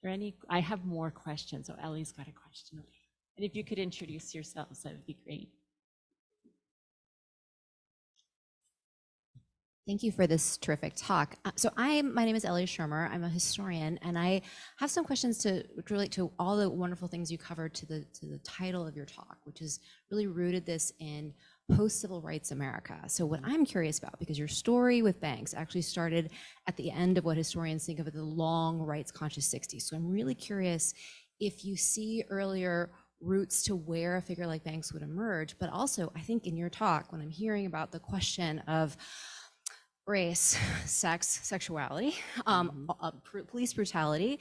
I have more questions. So Ellie's got a question. And if you could introduce yourselves, that would be great. Thank you for this terrific talk. My name is Ellie Shermer. I'm a historian, and I have some questions to relate to all the wonderful things you covered to the title of your talk, which is really rooted this in post-civil rights America. So what I'm curious about, because your story with Banks actually started at the end of what historians think of as the long rights conscious 60s. So I'm really curious if you see earlier roots to where a figure like Banks would emerge, but also I think in your talk, when I'm hearing about the question of race, sex, sexuality, police brutality,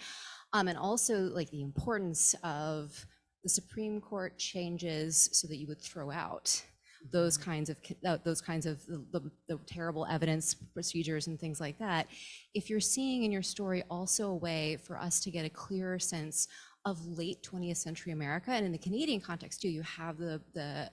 and also like the importance of the Supreme Court changes so that you would throw out those kinds of the terrible evidence procedures and things like that. If you're seeing in your story also a way for us to get a clearer sense of late 20th century America, and in the Canadian context too, you have the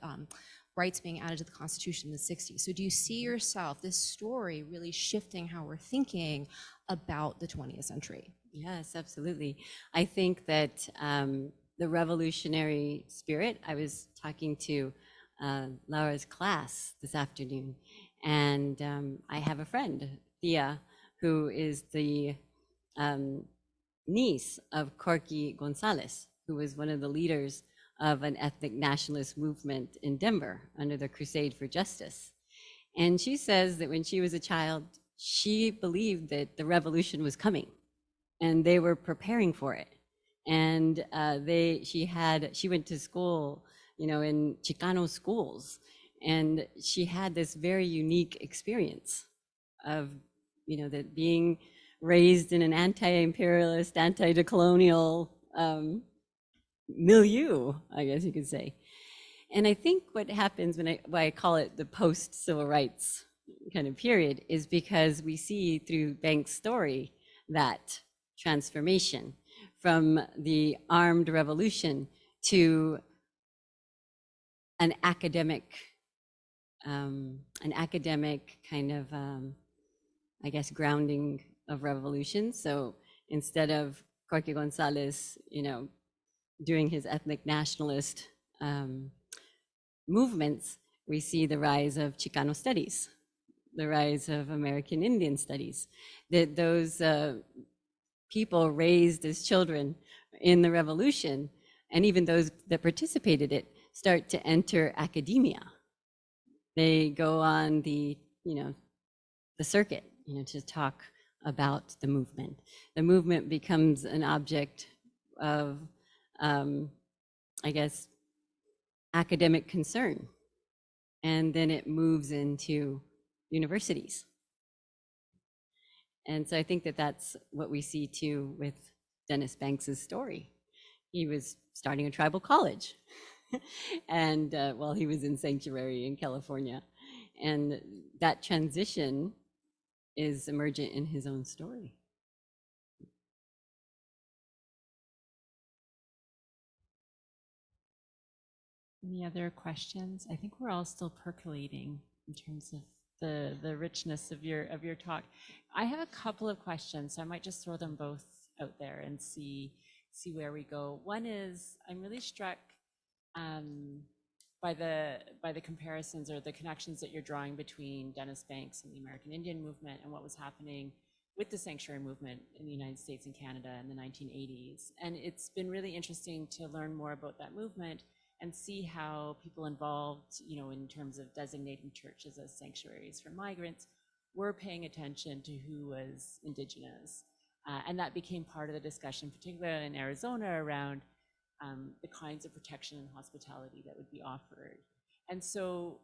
rights being added to the Constitution in the 60s. So do you see yourself, this story, really shifting how we're thinking about the 20th century? Yes, absolutely. I think that the revolutionary spirit, I was talking to Laura's class this afternoon, and I have a friend, Thea, who is the niece of Corky Gonzalez, who was one of the leaders of an ethnic nationalist movement in Denver under the Crusade for Justice. And she says that when she was a child, she believed that the revolution was coming and they were preparing for it. And she went to school, in Chicano schools, and she had this very unique experience of, that being raised in an anti-imperialist, anti-decolonial milieu, I guess you could say. And I think what happens why I call it the post-civil rights kind of period is because we see through Banks' story that transformation from the armed revolution to an academic kind of, I guess, grounding of revolution. So instead of Jorge Gonzalez, doing his ethnic nationalist movements, we see the rise of Chicano studies, the rise of American Indian studies, that those people raised as children in the revolution, and even those that participated in it, start to enter academia. They go on the circuit, to talk about the movement. The movement becomes an object of, I guess, academic concern. And then it moves into universities. And so I think that that's what we see too with Dennis Banks's story. He was starting a tribal college and while he was in sanctuary in California. And that transition is emergent in his own story. Any other questions? I think we're all still percolating in terms of the richness of your talk. I have a couple of questions, so I might just throw them both out there and see where we go. One is, I'm really struck by the comparisons or the connections that you're drawing between Dennis Banks and the American Indian movement and what was happening with the sanctuary movement in the United States and Canada in the 1980s. And it's been really interesting to learn more about that movement and see how people involved, you know, in terms of designating churches as sanctuaries for migrants, were paying attention to who was Indigenous. And that became part of the discussion, particularly in Arizona, around the kinds of protection and hospitality that would be offered. And so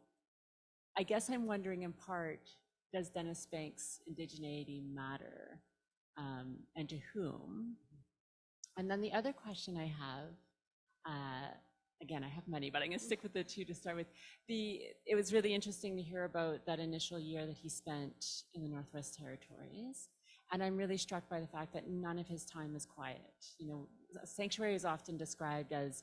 I guess I'm wondering in part, does Dennis Banks' indigeneity matter, and to whom? And then the other question I have, again, I have many, but I'm gonna stick with the two to start with. It was really interesting to hear about that initial year that he spent in the Northwest Territories. And I'm really struck by the fact that none of his time was quiet. You know, sanctuary is often described as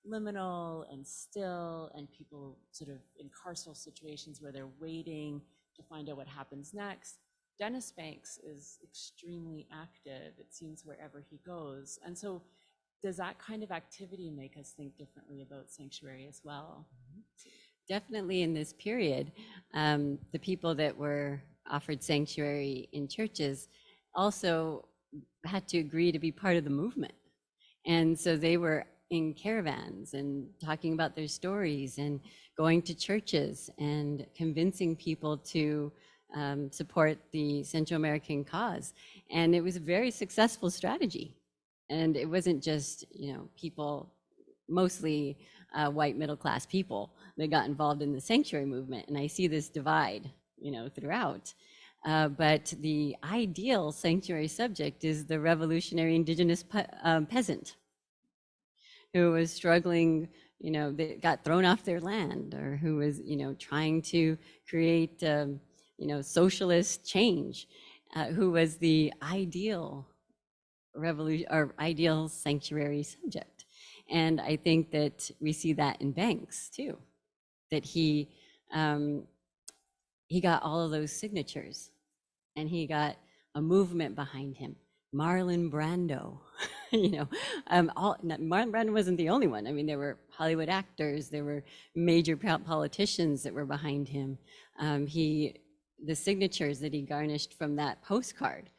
liminal and still, and people sort of in carceral situations where they're waiting to find out what happens next. Dennis Banks is extremely active, it seems, wherever he goes. And so does that kind of activity make us think differently about sanctuary as well? Definitely in this period, the people that were offered sanctuary in churches also had to agree to be part of the movement. And so they were in caravans and talking about their stories and going to churches and convincing people to support the Central American cause. And it was a very successful strategy. And it wasn't just, you know, people, mostly white middle-class people that got involved in the sanctuary movement. And I see this divide, you know, throughout. But the ideal sanctuary subject is the revolutionary indigenous peasant who was struggling, you know, that got thrown off their land, or who was, you know, trying to create, you know, socialist change, who was the ideal revolution or ideal sanctuary subject. And I think that we see that in Banks too, that he got all of those signatures, and he got a movement behind him. Marlon Brando, you know, Marlon Brando wasn't the only one. I mean, there were Hollywood actors, there were major politicians that were behind him. The signatures that he garnished from that postcard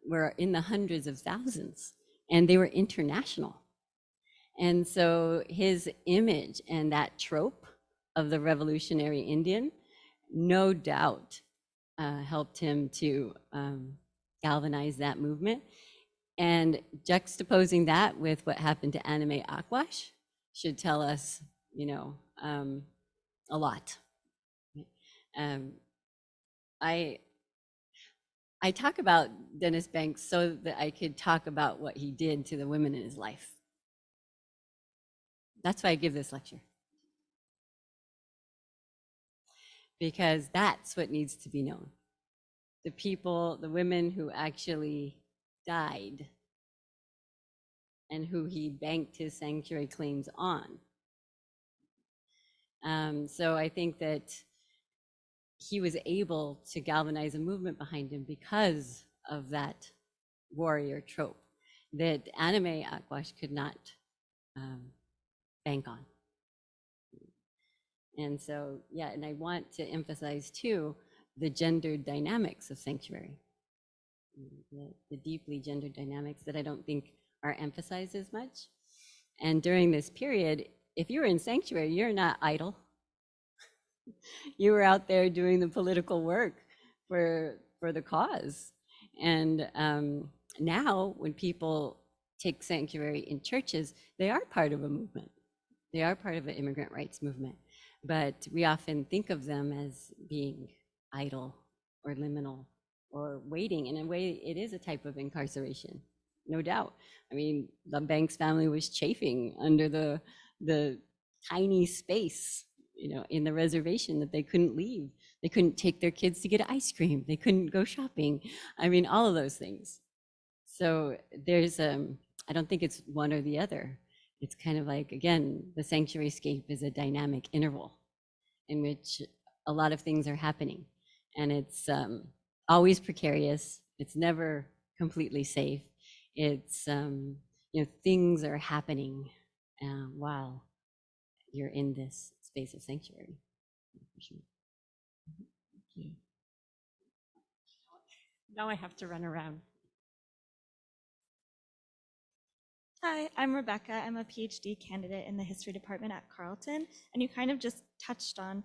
were in the hundreds of thousands, and they were international. And so his image and that trope of the revolutionary Indian, no doubt, helped him to galvanize that movement. And juxtaposing that with what happened to Anime Akwash should tell us, you know, a lot. I talk about Dennis Banks so that I could talk about what he did to the women in his life. That's why I give this lecture. Because that's what needs to be known. The people, the women who actually died and who he banked his sanctuary claims on. So I think that he was able to galvanize a movement behind him because of that warrior trope that Anime Akwash could not bank on. And so, yeah, and I want to emphasize too, the gendered dynamics of sanctuary, the deeply gendered dynamics that I don't think are emphasized as much. And during this period, if you were in sanctuary, you're not idle. You were out there doing the political work for the cause. And now when people take sanctuary in churches, they are part of a movement. They are part of an immigrant rights movement. But we often think of them as being idle or liminal or waiting. In a way, it is a type of incarceration, no doubt. I mean, the Banks family was chafing under the tiny space, in the reservation that they couldn't leave. They couldn't take their kids to get ice cream. They couldn't go shopping. I mean, all of those things. So there's, I don't think it's one or the other. It's kind of like, again, the sanctuary scape is a dynamic interval in which a lot of things are happening. And it's always precarious. It's never completely safe. It's, things are happening while you're in this space of sanctuary. For sure. Thank you. Now I have to run around. Hi, I'm Rebecca. I'm a PhD candidate in the history department at Carleton, and you kind of just touched on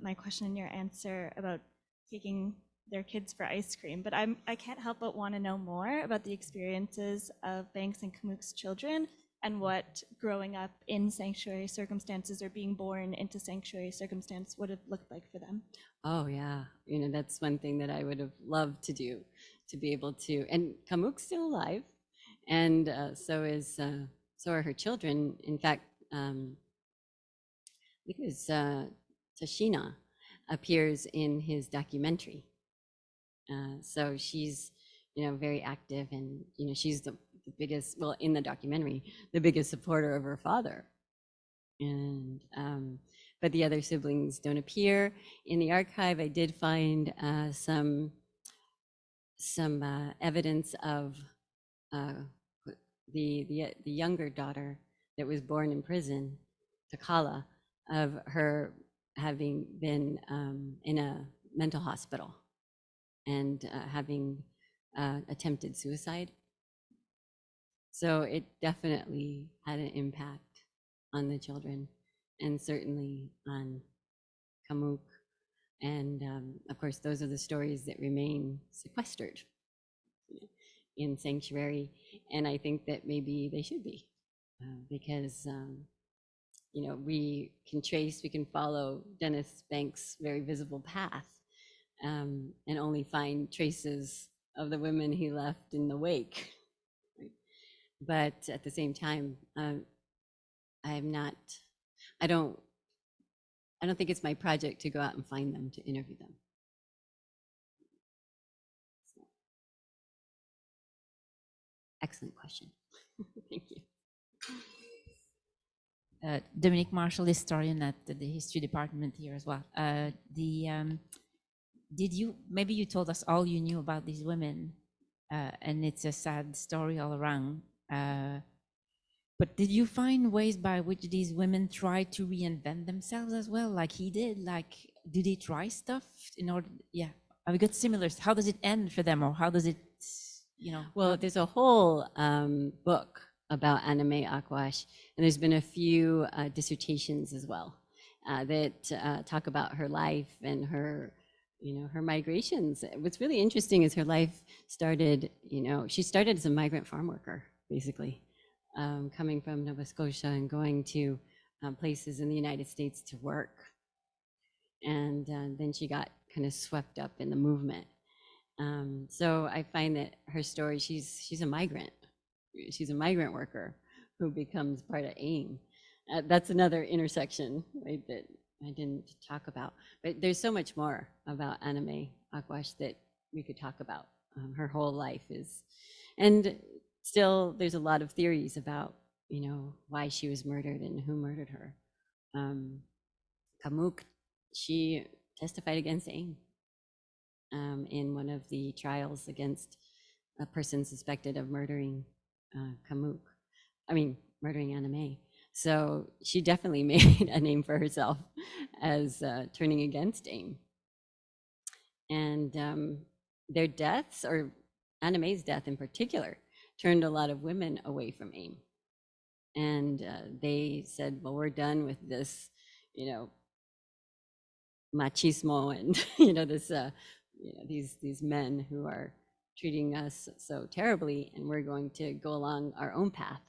my question in your answer about taking their kids for ice cream, but I can't help but want to know more about the experiences of Banks and Kamuk's children and what growing up in sanctuary circumstances or being born into sanctuary circumstance would have looked like for them. Oh yeah, that's one thing that I would have loved to do, to be able to. And Kamuk's still alive, and so are her children. In fact, because Tashina appears in his documentary, so she's very active, and she's the biggest, well, in the documentary, the biggest supporter of her father. And but the other siblings don't appear in the archive. I did find some evidence of the younger daughter that was born in prison, Takala, of her having been in a mental hospital and having attempted suicide. So it definitely had an impact on the children, and certainly on Kamuk. And of course, those are the stories that remain sequestered in sanctuary. And I think that maybe they should be, because we can follow Dennis Banks' very visible path, and only find traces of the women he left in the wake. But at the same time, I don't think it's my project to go out and find them, to interview them. So, excellent question. Thank you. Dominique Marshall, historian at the history department here as well. Maybe you told us all you knew about these women, and it's a sad story all around. But did you find ways by which these women try to reinvent themselves as well, like he did? Like, do they try stuff in order? Yeah, have we got similar? How does it end for them, or how does it, Well, there's a whole book about Anime Akwash, and there's been a few dissertations as well that talk about her life and her migrations. What's really interesting is her life started, she started as a migrant farm worker, basically. Coming from Nova Scotia and going to places in the United States to work. And then she got kind of swept up in the movement. So I find that her story, she's a migrant. She's a migrant worker who becomes part of AIM. That's another intersection, right, that I didn't talk about. But there's so much more about Anime Akwash that we could talk about. Her whole life is, and still there's a lot of theories about why she was murdered and who murdered her. Kamuk, she testified against AIM in one of the trials against a person suspected of murdering Kamuk. Murdering Anime. So she definitely made a name for herself as turning against AIM. And their deaths, or Anime's death in particular, turned a lot of women away from AIM. And they said, well, we're done with this, machismo and, this, these men who are treating us so terribly, and we're going to go along our own path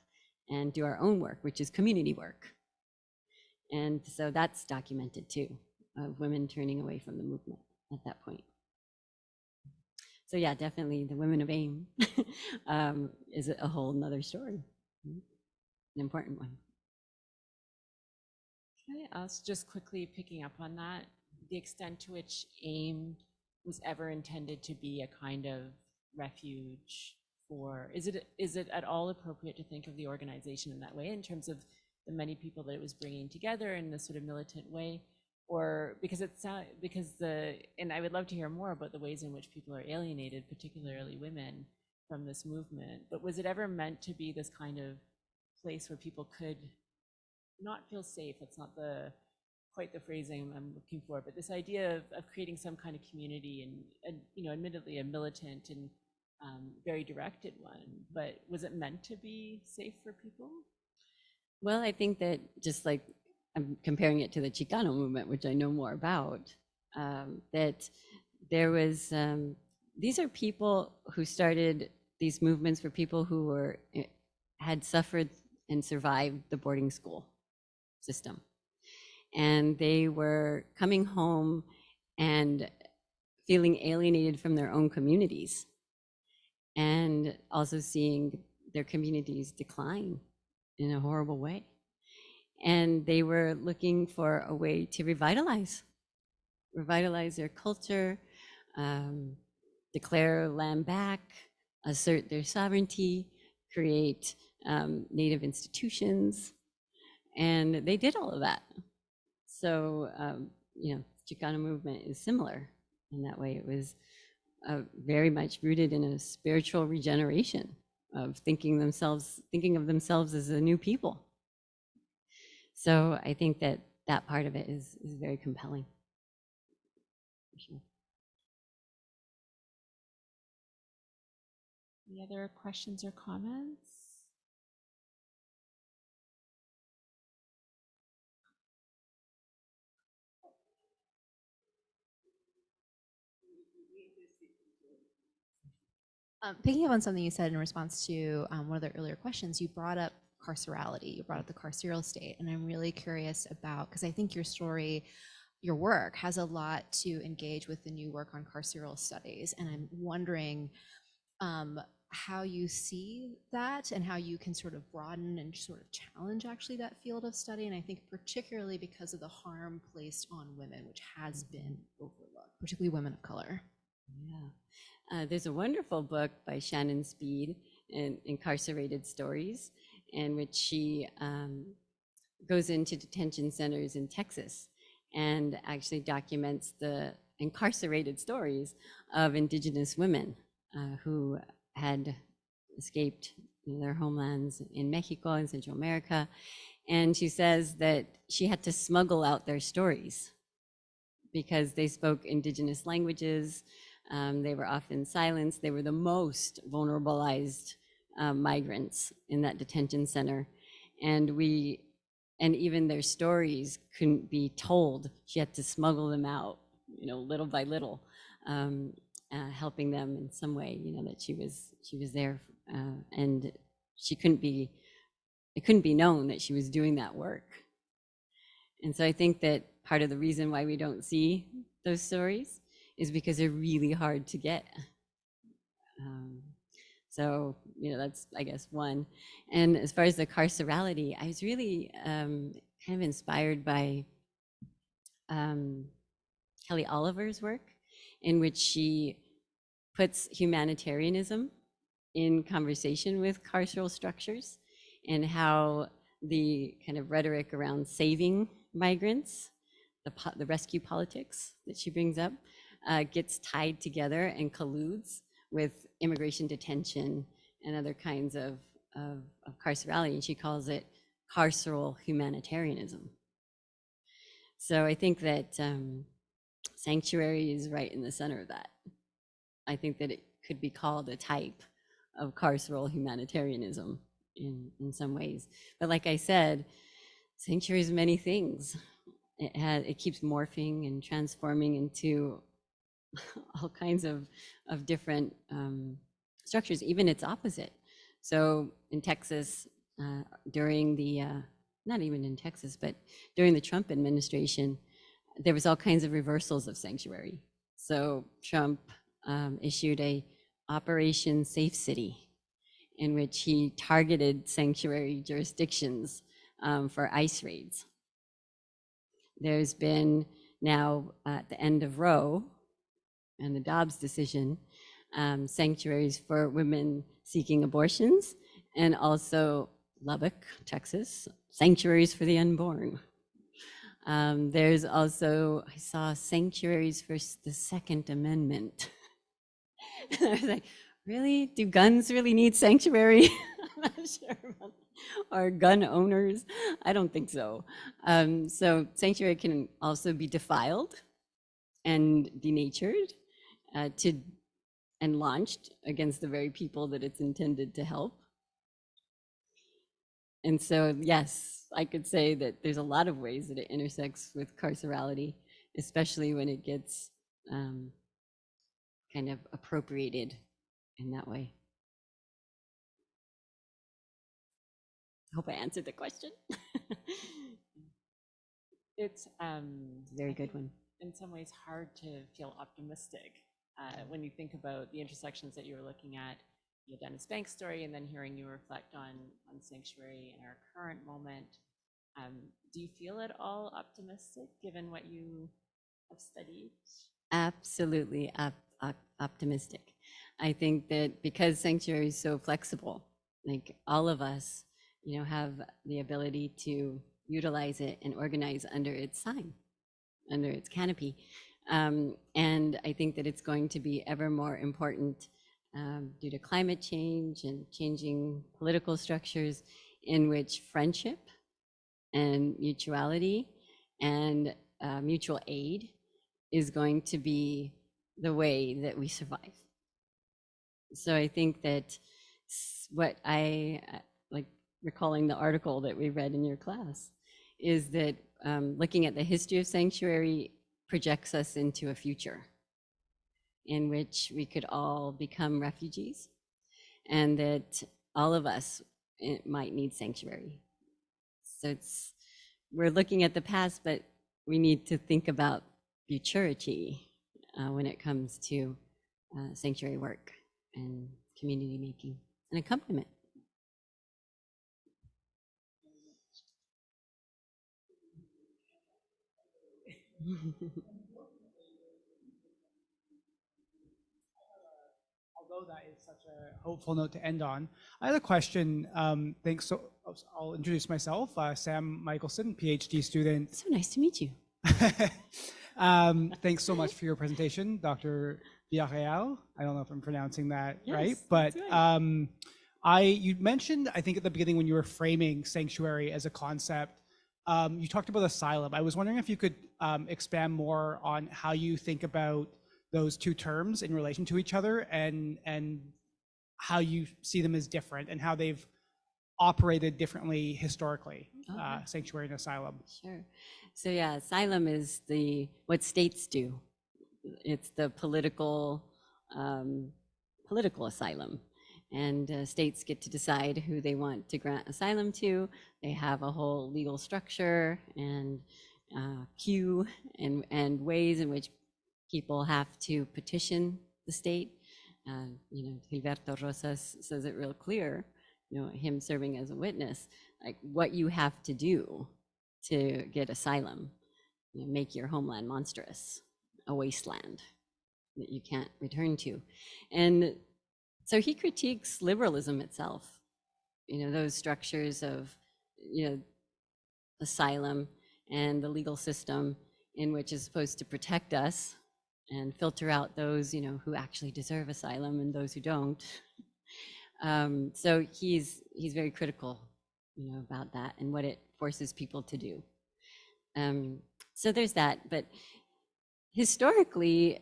and do our own work, which is community work. And so that's documented too, of women turning away from the movement at that point. So yeah, definitely the women of AIM is a whole nother story, an important one. Can I ask, just quickly picking up on that, the extent to which AIM was ever intended to be a kind of refuge for, is it at all appropriate to think of the organization in that way in terms of the many people that it was bringing together in this sort of militant way? Or because and I would love to hear more about the ways in which people are alienated, particularly women, from this movement, but was it ever meant to be this kind of place where people could not feel safe? That's not quite the phrasing I'm looking for, but this idea of creating some kind of community and you know, admittedly a militant and very directed one, but was it meant to be safe for people? Well, I think that just like I'm comparing it to the Chicano movement, which I know more about, that there was, these are people who started these movements for people who had suffered and survived the boarding school system. And they were coming home and feeling alienated from their own communities and also seeing their communities decline in a horrible way. And they were looking for a way to revitalize their culture, declare land back, assert their sovereignty, create native institutions. And they did all of that. So, you know, Chicano movement is similar in that way. It was very much rooted in a spiritual regeneration of thinking of themselves as a new people. So I think that that part of it is very compelling. For sure. Any other questions or comments? Picking up on something you said in response to one of the earlier questions, you brought up carcerality, you brought up the carceral state, and I'm really curious about, because I think your story, your work has a lot to engage with the new work on carceral studies, and I'm wondering how you see that and how you can sort of broaden and sort of challenge actually that field of study, and I think particularly because of the harm placed on women, which has been overlooked, particularly women of color. Yeah. There's a wonderful book by Shannon Speed, Incarcerated Stories, in which she goes into detention centers in Texas and actually documents the incarcerated stories of Indigenous women who had escaped their homelands in Mexico and Central America. And she says that she had to smuggle out their stories because they spoke Indigenous languages. They were often silenced. They were the most vulnerabilized migrants in that detention center. And even their stories couldn't be told. She had to smuggle them out, you know, little by little, helping them in some way, you know, that she was there, and it couldn't be known that she was doing that work. And so I think that part of the reason why we don't see those stories is because they're really hard to get. So, you know, that's, I guess, one. And as far as the carcerality, I was really kind of inspired by Kelly Oliver's work, in which she puts humanitarianism in conversation with carceral structures and how the kind of rhetoric around saving migrants, the rescue politics that she brings up, gets tied together and colludes with immigration detention and other kinds of carcerality, and she calls it carceral humanitarianism. So I think that sanctuary is right in the center of that. I think that it could be called a type of carceral humanitarianism in some ways. But like I said, sanctuary is many things. It keeps morphing and transforming into all kinds of different structures, even its opposite. So in Texas, during the, not even in Texas, but during the Trump administration, there was all kinds of reversals of sanctuary. So Trump issued a Operation Safe City, in which he targeted sanctuary jurisdictions for ICE raids. There's been now, at the end of Roe and the Dobbs decision, sanctuaries for women seeking abortions, and also Lubbock, Texas, sanctuaries for the unborn. There's also, I saw sanctuaries for the Second Amendment. I was like, really? Do guns really need sanctuary? I'm not sure about that. Or gun owners? I don't think so. So sanctuary can also be defiled and denatured and launched against the very people that it's intended to help. And so, yes, I could say that there's a lot of ways that it intersects with carcerality, especially when it gets kind of appropriated in that way. I hope I answered the question. It's Very good one. in some ways hard to feel optimistic when you think about the intersections that you were looking at, the Dennis Banks story, and then hearing you reflect on sanctuary in our current moment. Do you feel at all optimistic given what you have studied? Absolutely optimistic. I think that because sanctuary is so flexible, like all of us, have the ability to utilize it and organize under its sign, under its canopy. And I think that it's going to be ever more important due to climate change and changing political structures, in which friendship and mutuality and mutual aid is going to be the way that we survive. So I think that what I like recalling the article that we read in your class is that looking at the history of sanctuary projects us into a future in which we could all become refugees, and that all of us might need sanctuary. So we're looking at the past, but we need to think about futurity when it comes to sanctuary work and community making and accompaniment. Although that is such a hopeful note to end on, I had a question. Thanks. So I'll introduce myself, Sam Michelson, PhD student. So nice to meet you. Thanks so much for your presentation, Dr. Villarreal. I don't know if I'm pronouncing that right, Yes, but that's right. you mentioned, I think at the beginning when you were framing sanctuary as a concept, you talked about asylum. I was wondering if you could expand more on how you think about those two terms in relation to each other, and how you see them as different and how they've operated differently historically, sanctuary and asylum. Sure. So yeah, asylum is what states do. It's the political asylum, and states get to decide who they want to grant asylum to. They have a whole legal structure and queue and ways in which people have to petition the state. Gilberto Rosas says it real clear, him serving as a witness, like what you have to do to get asylum. Make your homeland monstrous, a wasteland that you can't return to. And so he critiques liberalism itself, those structures of, asylum and the legal system in which is supposed to protect us and filter out those, who actually deserve asylum and those who don't. So he's very critical, about that and what it forces people to do. So there's that, but historically,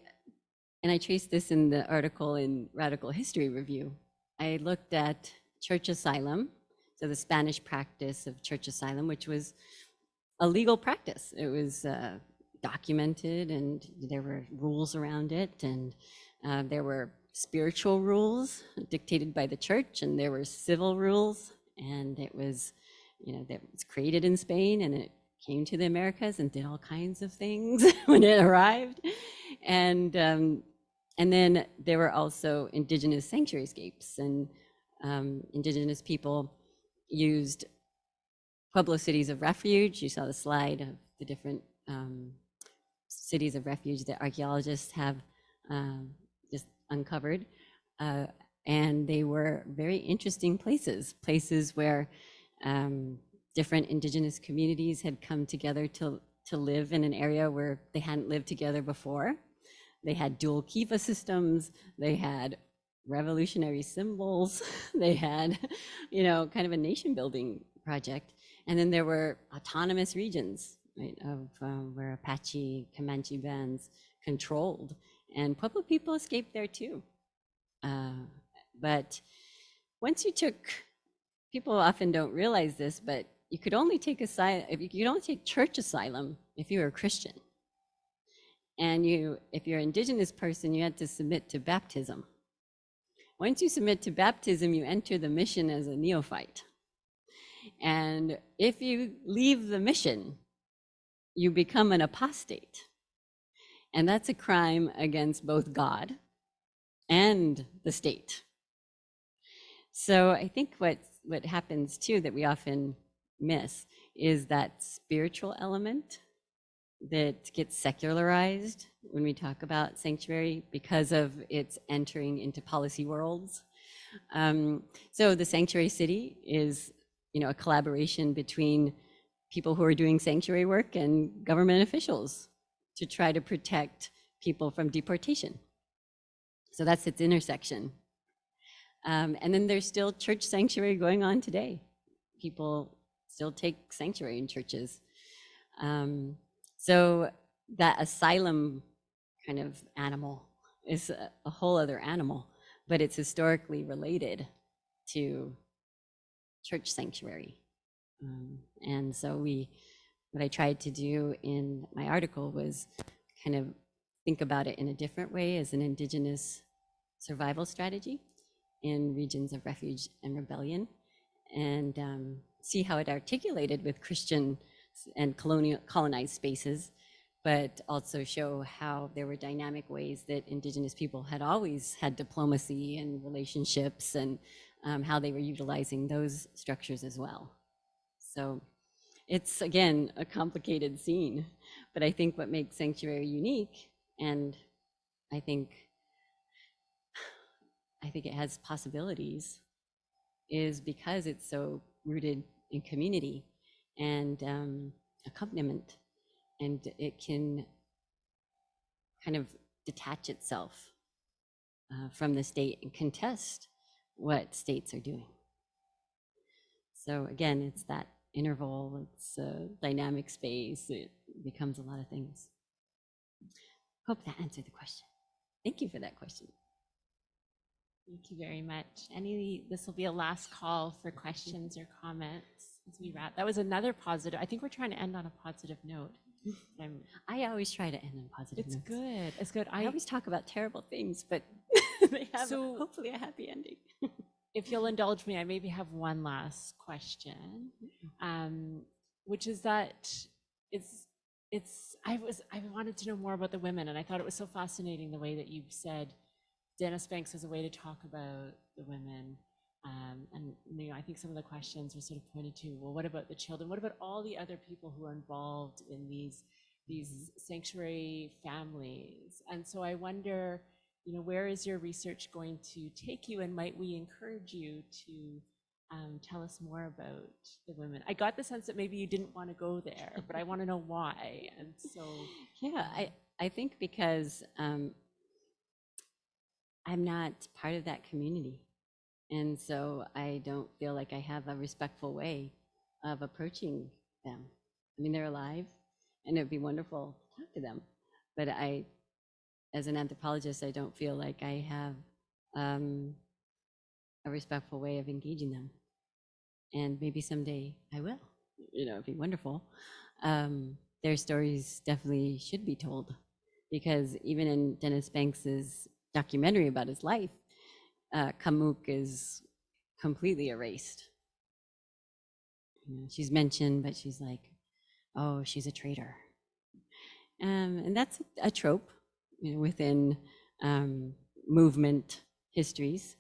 and I traced this in the article in Radical History Review, I looked at church asylum, so the Spanish practice of church asylum, which was a legal practice. It was documented, and there were rules around it, and there were spiritual rules dictated by the church, and there were civil rules, and it was, that was created in Spain, and it came to the Americas and did all kinds of things when it arrived. And And then there were also indigenous sanctuaryscapes, and indigenous people used Pueblo cities of refuge. You saw the slide of the different cities of refuge that archaeologists have just uncovered. And they were very interesting places where different indigenous communities had come together to live in an area where they hadn't lived together before. They had dual kiva systems, they had revolutionary symbols, they had, kind of a nation building project. And then there were autonomous regions, right, of where Apache, Comanche bands controlled, and Pueblo people escaped there too. But once you took, people often don't realize this, but you could only take church asylum if you were a Christian. And if you're an indigenous person, you had to submit to baptism. Once you submit to baptism, you enter the mission as a neophyte. And if you leave the mission, you become an apostate. And that's a crime against both God and the state. So I think what happens too that we often miss is that spiritual element that gets secularized when we talk about sanctuary because of its entering into policy worlds. So the sanctuary city is, a collaboration between people who are doing sanctuary work and government officials to try to protect people from deportation. So that's its intersection. And then there's still church sanctuary going on today. People still take sanctuary in churches. So that asylum kind of animal is a whole other animal, but it's historically related to church sanctuary. And so what I tried to do in my article was kind of think about it in a different way as an indigenous survival strategy in regions of refuge and rebellion, and see how it articulated with Christian and colonized spaces, but also show how there were dynamic ways that indigenous people had always had diplomacy and relationships, and how they were utilizing those structures as well. So it's, again, a complicated scene, but I think what makes sanctuary unique, and I think it has possibilities, is because it's so rooted in community and accompaniment, and it can kind of detach itself from the state and contest what states are doing. So again, it's that interval, it's a dynamic space, it becomes a lot of things. Hope that answered the question. Thank you for that question. Thank you very much. This will be a last call for questions or comments as we wrap. That was another positive. I think we're trying to end on a positive note. I always try to end on positive notes. Good. It's good. I always talk about terrible things, but they have hopefully a happy ending. If you'll indulge me, I maybe have one last question, which is that I wanted to know more about the women, and I thought it was so fascinating the way that you said Dennis Banks as a way to talk about the women. And I think some of the questions were sort of pointed to, well, what about the children? What about all the other people who are involved in these sanctuary families? And so I wonder, where is your research going to take you, and might we encourage you to tell us more about the women? I got the sense that maybe you didn't want to go there, but I want to know why. And so, yeah, I think because I'm not part of that community. And so I don't feel like I have a respectful way of approaching them. I mean, they're alive, and it'd be wonderful to talk to them. But as an anthropologist, I don't feel like I have a respectful way of engaging them. And maybe someday I will. It'd be wonderful. Their stories definitely should be told, because even in Dennis Banks's documentary about his life, Kamuk is completely erased. She's mentioned, but she's like, oh, she's a traitor. And that's a trope within movement histories.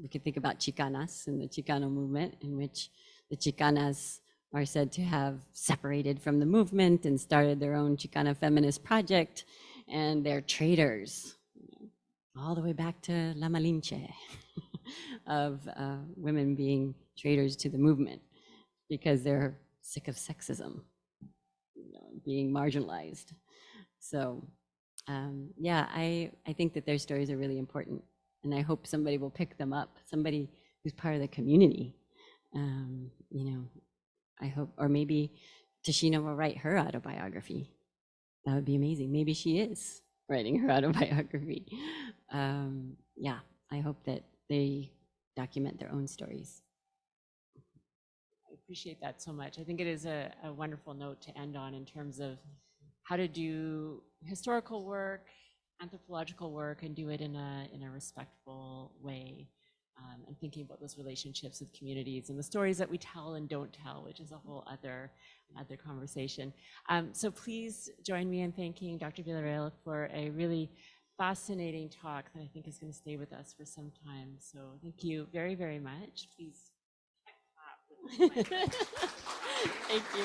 We could think about Chicanas and the Chicano movement, in which the Chicanas are said to have separated from the movement and started their own Chicana feminist project, and they're traitors, all the way back to La Malinche, of women being traitors to the movement because they're sick of sexism, being marginalized. So yeah, I think that their stories are really important, and I hope somebody will pick them up, somebody who's part of the community. I hope, or maybe Tashina will write her autobiography. That would be amazing. Maybe she is writing her autobiography. Yeah, I hope that they document their own stories. I appreciate that so much. I think it is a wonderful note to end on in terms of how to do historical work, anthropological work, and do it in a respectful way. And thinking about those relationships with communities and the stories that we tell and don't tell, which is a whole other conversation. So please join me in thanking Dr. Villarreal for a really fascinating talk that I think is going to stay with us for some time. So thank you very, very much. Please. Thank you.